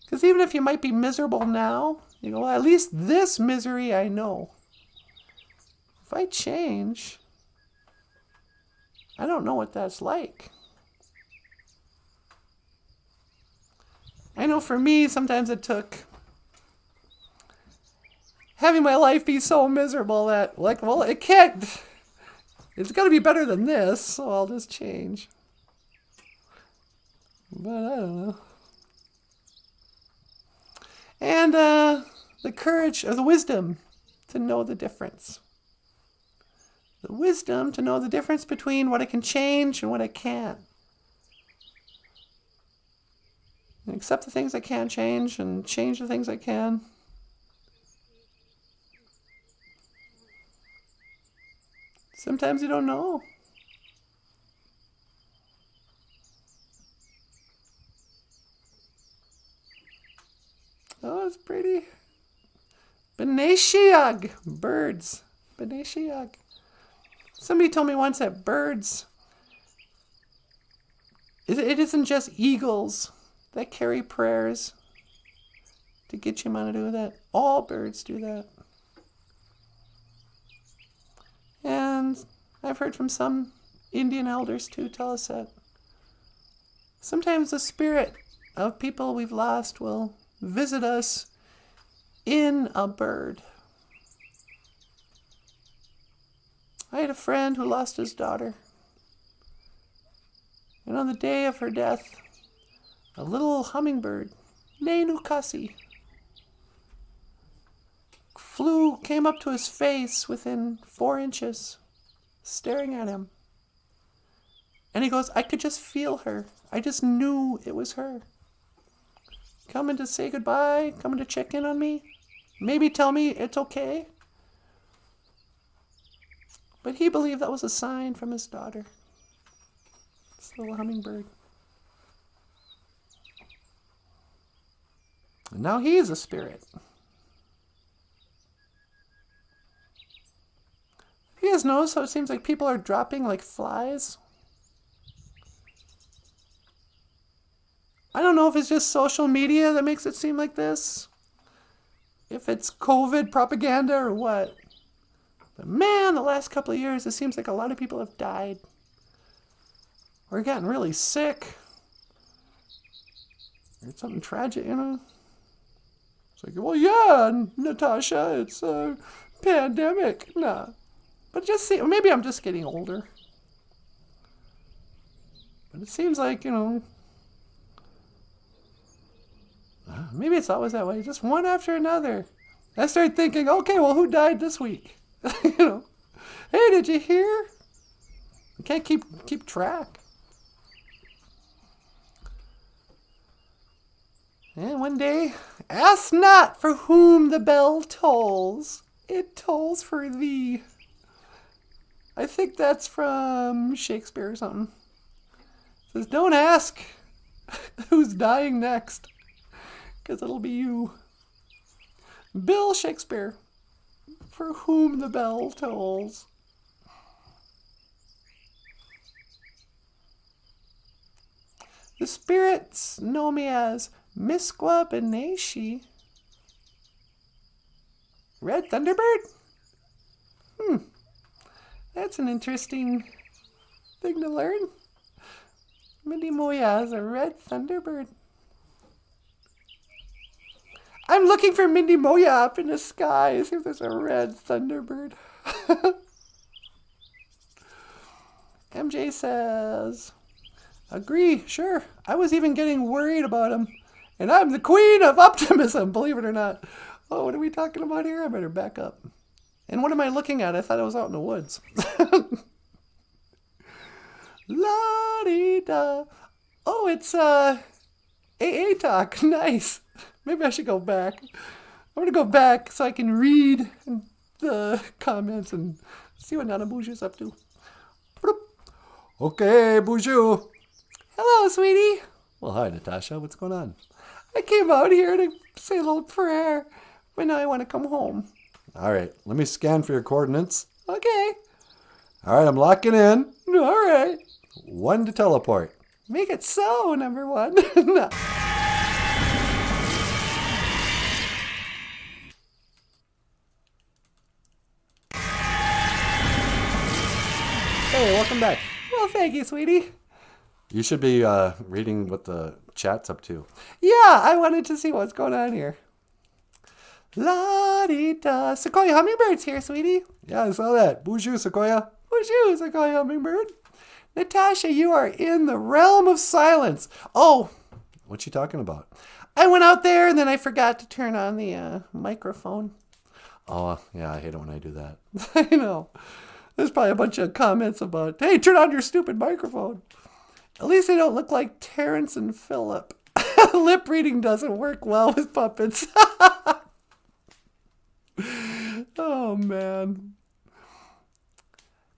S3: Because even if you might be miserable now, well, at least this misery I know. if I change, I don't know what that's like. I know for me, sometimes it took having my life be so miserable that, like, well, it can't, it's got to be better than this, so I'll just change. But I don't know. And the courage or the wisdom to know the difference. The wisdom to know the difference between what I can change and what I can't. And accept the things I can change and change the things I can. Sometimes you don't know. Oh, it's pretty. Benashiag. Birds. Benashiag. Somebody told me once that birds, it isn't just eagles that carry prayers to get you to do that. All birds do that. And I've heard from some Indian elders too tell us that sometimes the spirit of people we've lost will visit us in a bird. I had a friend who lost his daughter. And on the day of her death, a little hummingbird, Nenukasi, came up to his face within 4 inches, staring at him. And he goes, I could just feel her. I just knew it was her. Coming to say goodbye, coming to check in on me, maybe tell me it's okay. But he believed that was a sign from his daughter. This little hummingbird. And now he is a spirit. You guys notice how it seems like people are dropping like flies? I don't know if it's just social media that makes it seem like this. If it's COVID propaganda or what. But man, the last couple of years, it seems like a lot of people have died. Or gotten really sick. Or something tragic, you know? It's like, well, yeah, Natasha, it's a pandemic. Nah. But just see, maybe I'm just getting older. But it seems like, you know, maybe it's always that way, just one after another. I started thinking, okay, well, who died this week? You know, hey, did you hear? I can't keep track. And one day, ask not for whom the bell tolls, it tolls for thee. I think that's from Shakespeare or something. It says, don't ask who's dying next, because it'll be you. Bill Shakespeare, for whom the bell tolls. The spirits know me as Misqua Beneshi. Red Thunderbird? That's an interesting thing to learn. Mindy Moya is a red thunderbird. I'm looking for Mindy Moya up in the sky. See if there's a red thunderbird. MJ says, agree, sure. I was even getting worried about him. And I'm the queen of optimism, believe it or not. Oh, what are we talking about here? I better back up. And what am I looking at? I thought I was out in the woods. La-dee-da. Oh, it's AA talk. Nice. Maybe I should go back. I'm going to go back so I can read the comments and see what Nanaboozhoo's up to.
S4: Okay, Boozhoo.
S3: Hello, sweetie.
S4: Well, hi, Natasha. What's going on?
S3: I came out here to say a little prayer, but now I want to come home.
S4: All right, let me scan for your coordinates.
S3: Okay.
S4: All right, I'm locking in.
S3: All right.
S4: 1 to teleport.
S3: Make it so, number 1. No. Hey, welcome back.
S4: Well, thank you, sweetie.
S3: You should be reading what the chat's up to.
S4: Yeah, I wanted to see what's going on here. La-di-da. Sequoia Hummingbird's here, sweetie.
S3: Yeah, I saw that. Bonjour, Sequoia.
S4: Bonjour, Sequoia Hummingbird. Natasha, you are in the realm of silence. Oh,
S3: What's she talking about?
S4: I went out there and then I forgot to turn on the microphone.
S3: Oh, yeah, I hate it when I do that.
S4: I know. There's probably a bunch of comments about, hey, turn on your stupid microphone. At least they don't look like Terrence and Philip. Lip reading doesn't work well with puppets. Oh, man.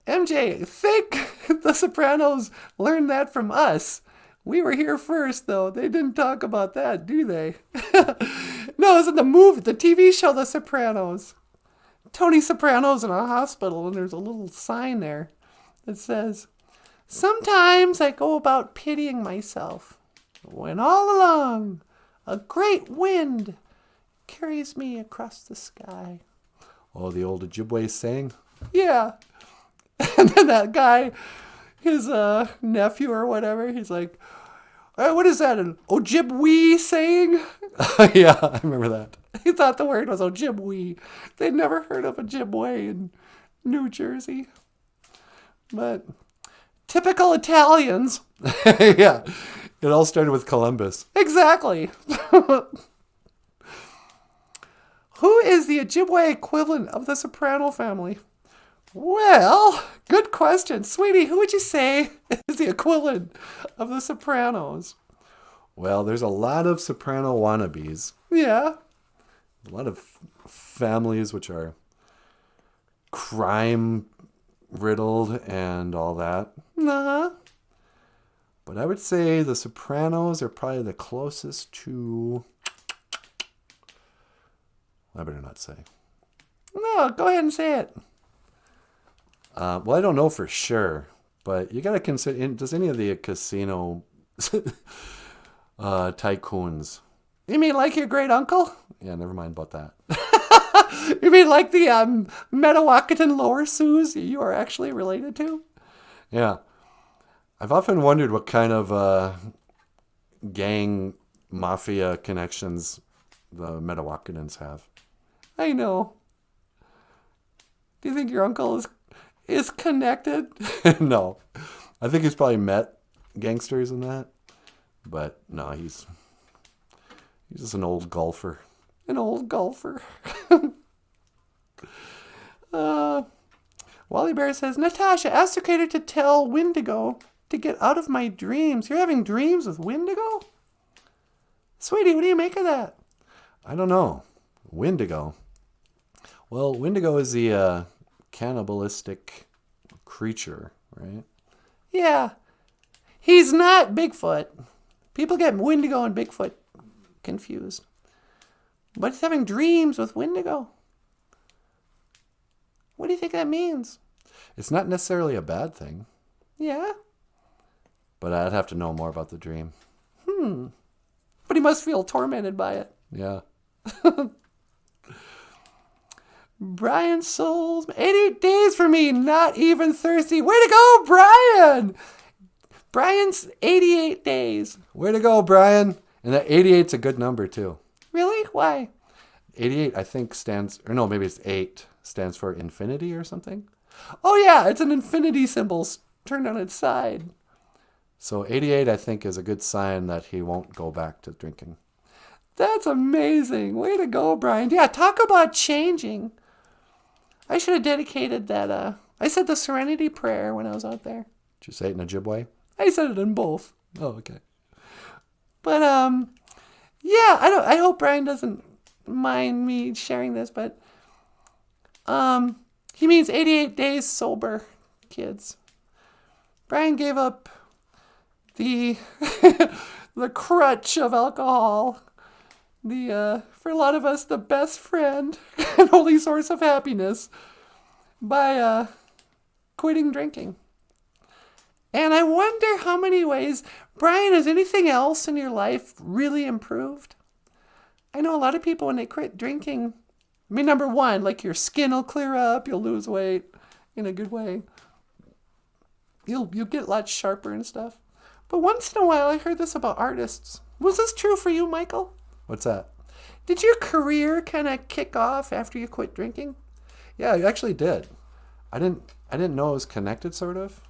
S4: MJ, think The Sopranos learned that from us. We were here first, though. They didn't talk about that, do they? No, it's in the movie, the TV show, The Sopranos. Tony Soprano's in a hospital, and there's a little sign there that says, sometimes I go about pitying myself, when all along a great wind carries me across the sky.
S3: Oh, the old Ojibwe saying?
S4: Yeah. And then that guy, his nephew or whatever, he's like, what is that, an Ojibwe saying?
S3: Yeah, I remember that.
S4: He thought the word was Ojibwe. They'd never heard of Ojibwe in New Jersey. But typical Italians.
S3: Yeah, it all started with Columbus.
S4: Exactly. Who is the Ojibwe equivalent of the Soprano family? Well, good question. Sweetie, who would you say is the equivalent of the Sopranos?
S3: Well, there's a lot of soprano wannabes.
S4: Yeah.
S3: A lot of families which are crime riddled and all that.
S4: Uh-huh.
S3: But I would say the Sopranos are probably the closest to... I better not say.
S4: No, go ahead and say it.
S3: Well, I don't know for sure, but you got to consider, does any of the casino tycoons...
S4: You mean like your great uncle?
S3: Yeah, never mind about that.
S4: You mean like the Metawakitan Lower Sioux you are actually related to?
S3: Yeah. I've often wondered what kind of gang mafia connections the Metawakitans have.
S4: I know. Do you think your uncle is connected?
S3: No. I think he's probably met gangsters and that. But no, he's just an old golfer.
S4: An old golfer. Wally Bear says, Natasha, ask Cicada to tell Wendigo to get out of my dreams. You're having dreams with Wendigo? Sweetie, what do you make of that?
S3: I don't know. Wendigo. Well, Wendigo is the cannibalistic creature, right?
S4: Yeah. He's not Bigfoot. People get Wendigo and Bigfoot confused. But he's having dreams with Wendigo. What do you think that means?
S3: It's not necessarily a bad thing,
S4: Yeah?
S3: but I'd have to know more about the dream.
S4: But he must feel tormented by it.
S3: Yeah.
S4: Brian Souls, 88 days for me, not even thirsty. Way to go, Brian! Brian's 88 days.
S3: Way to go, Brian. And that 88's a good number, too.
S4: Really? Why?
S3: 88, I think, maybe it's 8, stands for infinity or something.
S4: Oh, yeah, it's an infinity symbol turned on its side.
S3: So 88, I think, is a good sign that he won't go back to drinking.
S4: That's amazing. Way to go, Brian. Yeah, talk about changing. I should have dedicated that. I said the Serenity Prayer when I was out there.
S3: Did you say it in Ojibwe?
S4: I said it in both.
S3: Oh, okay.
S4: But, yeah, I hope Brian doesn't mind me sharing this, but, he means 88 days sober, kids. Brian gave up the crutch of alcohol, for a lot of us, the best friend and only source of happiness, by quitting drinking. And I wonder how many ways, Brian, has anything else in your life really improved? I know a lot of people, when they quit drinking, I mean, number one, like your skin will clear up, you'll lose weight in a good way.
S3: you'll get a lot sharper and stuff. But once in a while, I heard this about artists. Was this true for you, Michael? What's that? Did your career kind of kick off after you quit drinking? Yeah, it actually did. I didn't know it was connected, sort of.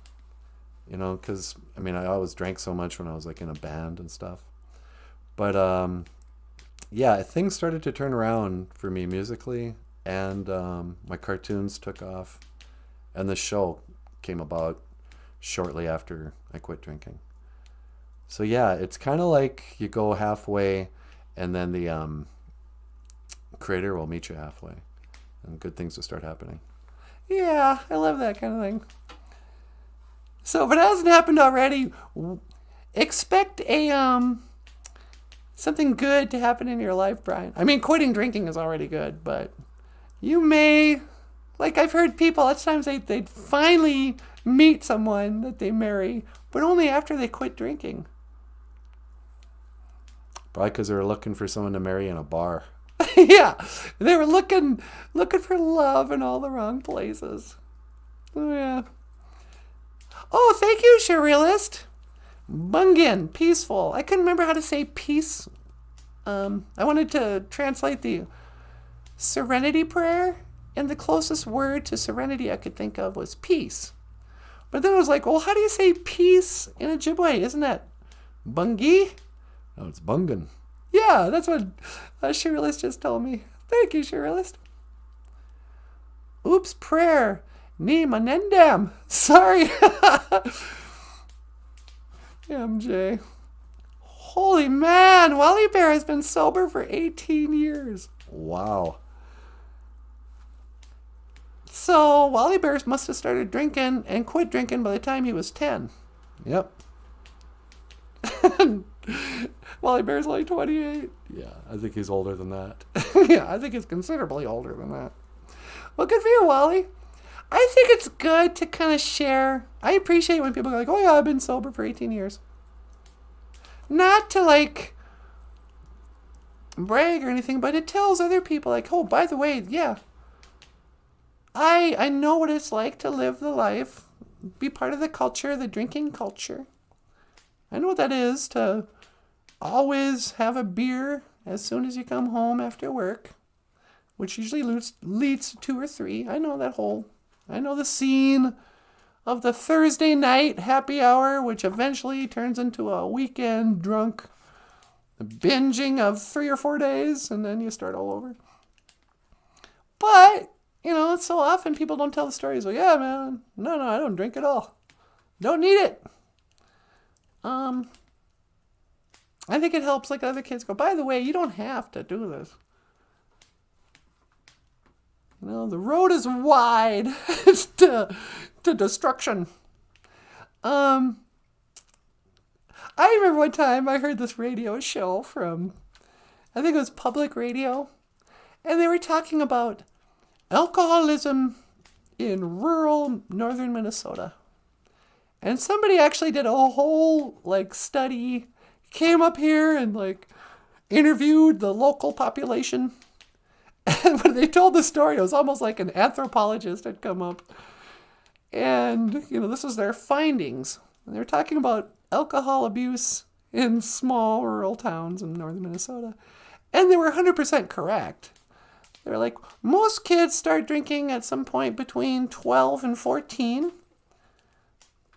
S3: You know, because, I mean, I always drank so much when I was, like, in a band and stuff. But, yeah, things started to turn around for me musically, and my cartoons took off, and the show came about shortly after I quit drinking. So, yeah, it's kind of like you go halfway, and then the creator will meet you halfway, and good things will start happening. Yeah, I love that kind of thing. So if it hasn't happened already, expect something good to happen in your life, Brian. I mean, quitting drinking is already good, but you may, like I've heard people, lots of times they'd finally meet someone that they marry, but only after they quit drinking. Probably because they were looking for someone to marry in a bar. Yeah, they were looking for love in all the wrong places. Oh, yeah. Oh, thank you, Surrealist. Bungin, peaceful. I couldn't remember how to say peace. I wanted to translate the Serenity Prayer, and the closest word to serenity I could think of was peace. But then I was like, well, how do you say peace in Ojibwe? Isn't that bungi? No, it's bungin. Yeah, that's what Surrealist just told me. Thank you, Surrealist. Oops, prayer. Ni manendam. Sorry. MJ. Holy man, Wally Bear has been sober for 18 years. Wow. So Wally Bear must have started drinking and quit drinking by the time he was 10. Yep. Wally Bear's only 28. Yeah, I think he's older than that. Yeah, I think he's considerably older than that. Well, good for you, Wally. I think it's good to kind of share. I appreciate when people go like, oh yeah, I've been sober for 18 years. Not to like brag or anything, but it tells other people like, oh, by the way, yeah, I know what it's like to live the life, be part of the culture, the drinking culture. I know what that is to always have a beer as soon as you come home after work, which usually leads to 2 or 3. I know the scene of the Thursday night happy hour, which eventually turns into a weekend drunk binging of 3 or 4 days, and then you start all over. But, you know, so often people don't tell the stories. Well, yeah, man, no, I don't drink at all. Don't need it. I think it helps like other kids go, by the way, you don't have to do this. You know, the road is wide to destruction. I remember one time I heard this radio show from, I think it was public radio, and they were talking about alcoholism in rural northern Minnesota. And somebody actually did a whole like study, came up here and like interviewed the local population. And when they told the story, it was almost like an anthropologist had come up. And, you know, this was their findings. And they were talking about alcohol abuse in small rural towns in northern Minnesota. And they were 100% correct. They were like, most kids start drinking at some point between 12 and 14.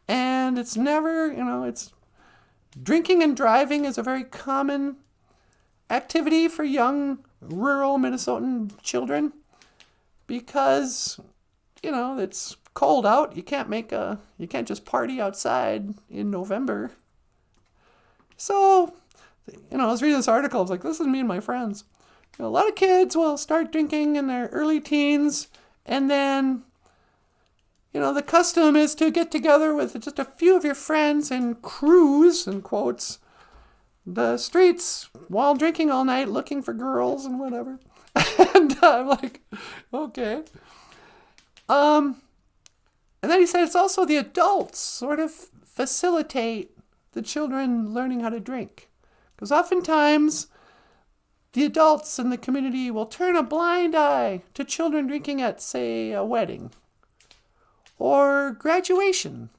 S3: And it's never, you know, it's drinking and driving is a very common activity for young rural Minnesotan children because, you know, it's cold out. You can't just party outside in November. So, you know, I was reading this article. I was like, this is me and my friends. You know, a lot of kids will start drinking in their early teens, and then, you know, the custom is to get together with just a few of your friends and cruise, in quotes, the streets while drinking all night, looking for girls and whatever. And I'm like, okay. And then he said it's also the adults sort of facilitate the children learning how to drink. Because oftentimes the adults in the community will turn a blind eye to children drinking at, say, a wedding or graduation.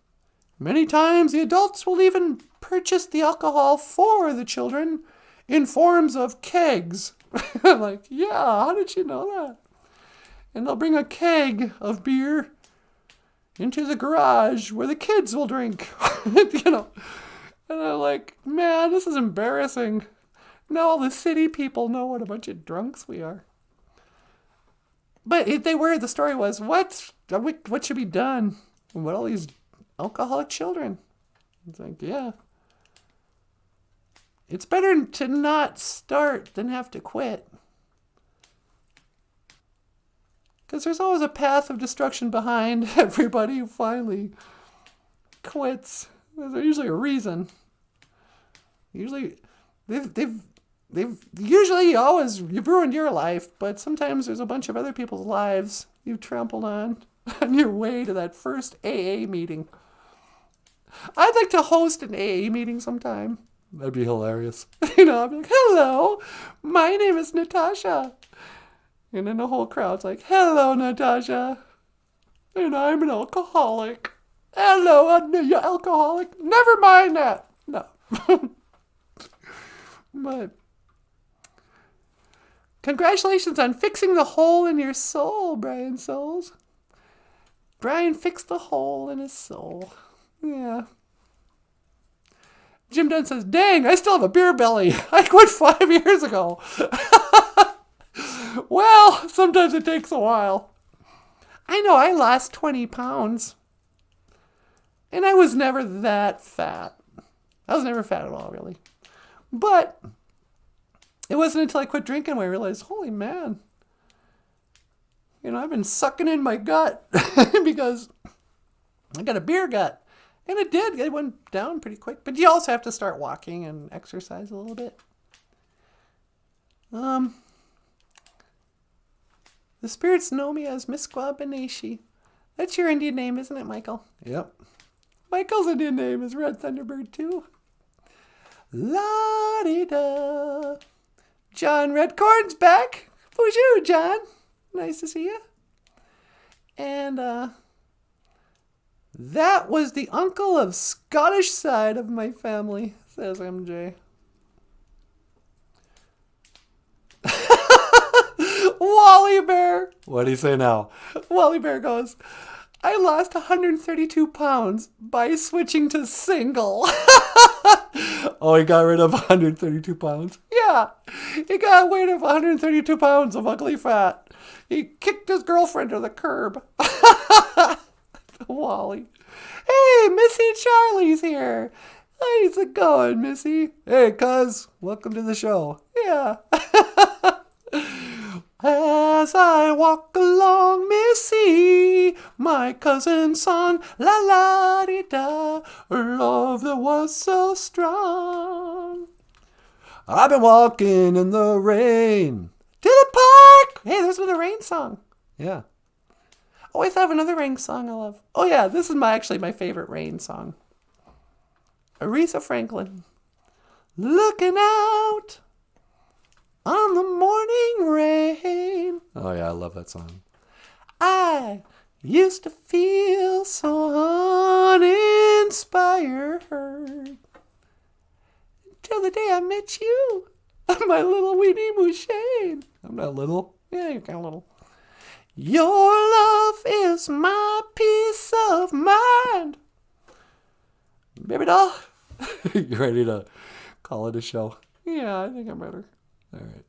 S3: Many times the adults will even purchase the alcohol for the children in forms of kegs. I'm like, yeah, how did you know that? And they'll bring a keg of beer into the garage where the kids will drink. You know. And I'm like, man, this is embarrassing. Now all the city people know what a bunch of drunks we are. But if they were, the story was, what should be done with all these alcoholic children? It's like, yeah. It's better to not start than have to quit. Because there's always a path of destruction behind everybody who finally quits. There's usually a reason. Usually, you've ruined your life, but sometimes there's a bunch of other people's lives you've trampled on your way to that first AA meeting. I'd like to host an AA meeting sometime. That'd be hilarious. You know, I'd be like, hello, my name is Natasha. And then the whole crowd's like, hello, Natasha. And I'm an alcoholic. Hello, you're alcoholic? Never mind that. No. But congratulations on fixing the hole in your soul, Brian Souls. Brian fixed the hole in his soul. Yeah. Jim Dunn says, dang, I still have a beer belly. I quit 5 years ago. Well, sometimes it takes a while. I know I lost 20 pounds. And I was never that fat. I was never fat at all, really. But it wasn't until I quit drinking when I realized, holy man, you know, I've been sucking in my gut because I got a beer gut. And it did. It went down pretty quick. But you also have to start walking and exercise a little bit. The spirits know me as Misqua Beneshi. That's your Indian name, isn't it, Michael? Yep. Michael's Indian name is Red Thunderbird, too. La-di-da. John Redcorn's back. BOOZHOO, John. Nice to see you. And, that was the uncle of Scottish side of my family, says MJ. Wally Bear. What do you say now? Wally Bear goes, I lost 132 pounds by switching to single. Oh, he got rid of 132 pounds? Yeah. He got rid of 132 pounds of ugly fat. He kicked his girlfriend to the curb. Wally. Hey, Missy Charlie's here. How's it going, Missy? Hey, cuz. Welcome to the show. Yeah. As I walk along, Missy, my cousin's song, la la di da, love that was so strong. I've been walking in the rain to the park. Hey, there's another rain song. Yeah. Oh, I have another rain song I love. Oh yeah, this is my favorite rain song. Aretha Franklin. Looking out on the morning rain. Oh yeah, I love that song. I used to feel so uninspired until the day I met you, my little Weenie Mouchane. I'm not little. Yeah, you're kind of little. Your love is my peace of mind. Baby doll. You ready to call it a show? Yeah, I think I'm better. All right.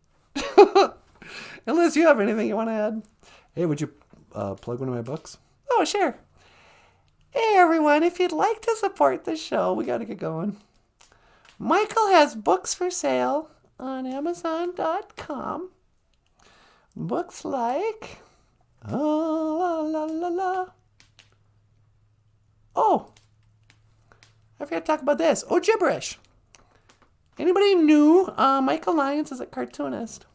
S3: Unless you have anything you want to add. Hey, would you plug one of my books? Oh, sure. Hey, everyone. If you'd like to support the show, we got to get going. Michael has books for sale on Amazon.com. Books like... Oh, la, la, la, la. Oh, I forgot to talk about this. OJIBERISH. Anybody knew Michael Lyons is a cartoonist?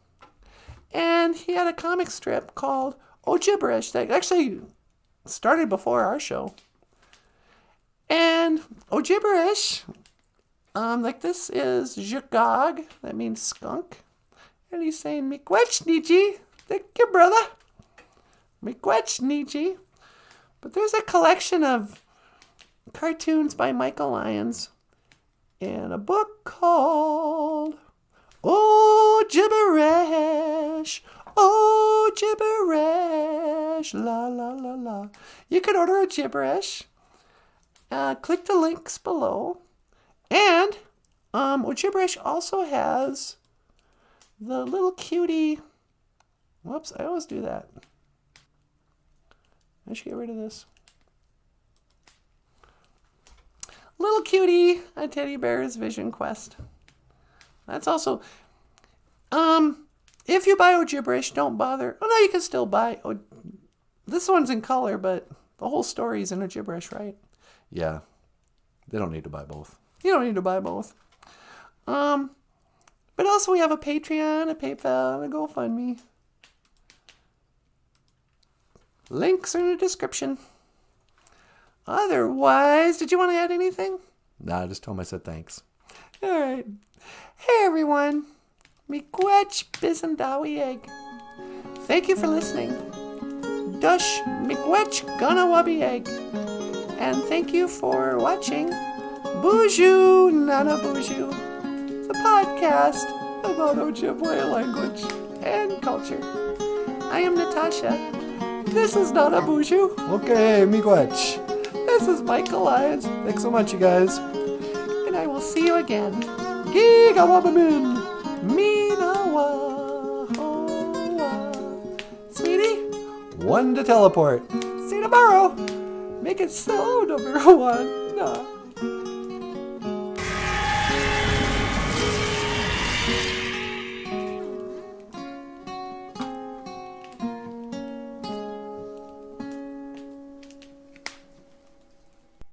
S3: And he had a comic strip called OJIBERISH that actually started before our show. And OJIBERISH, like this is Jagog, that means skunk. And he's saying, Miigwech thank you, brother. Miigwech. But there's a collection of
S4: cartoons by Michael Lyons in a book called Oh Gibberish. Oh Gibberish. La la la la. You can order a Gibberish. Click the links below. And OJIBERISH also has the little cutie. Whoops, I always do that. I should get rid of this. Little cutie, a teddy bear's vision quest. That's also, if you buy OJIBERISH, don't bother. Oh no, you can still buy. This one's in color, but the whole story's in OJIBERISH, right?
S3: Yeah. They don't need to buy both.
S4: You don't need to buy both. But also we have a Patreon, a PayPal, and a GoFundMe. Links are in the description. Otherwise, did you want to add anything?
S3: Nah, just tell them I said thanks.
S4: All right. Hey, everyone. Miigwech bisandawi egg. Thank you for listening. Dush miigwech ganawabi egg. And thank you for watching BOOZHOO NANABOOZHOO, the podcast about Ojibwe language and culture. I am Natasha. This is NANABOOZHOO.
S3: Okay, miigwech.
S4: This is Michael Lyons.
S3: Thanks so much, you guys.
S4: And I will see you again. Gigawabamin. Minawa. Sweetie,
S3: One to teleport.
S4: see you tomorrow. Make it so number one. Nah.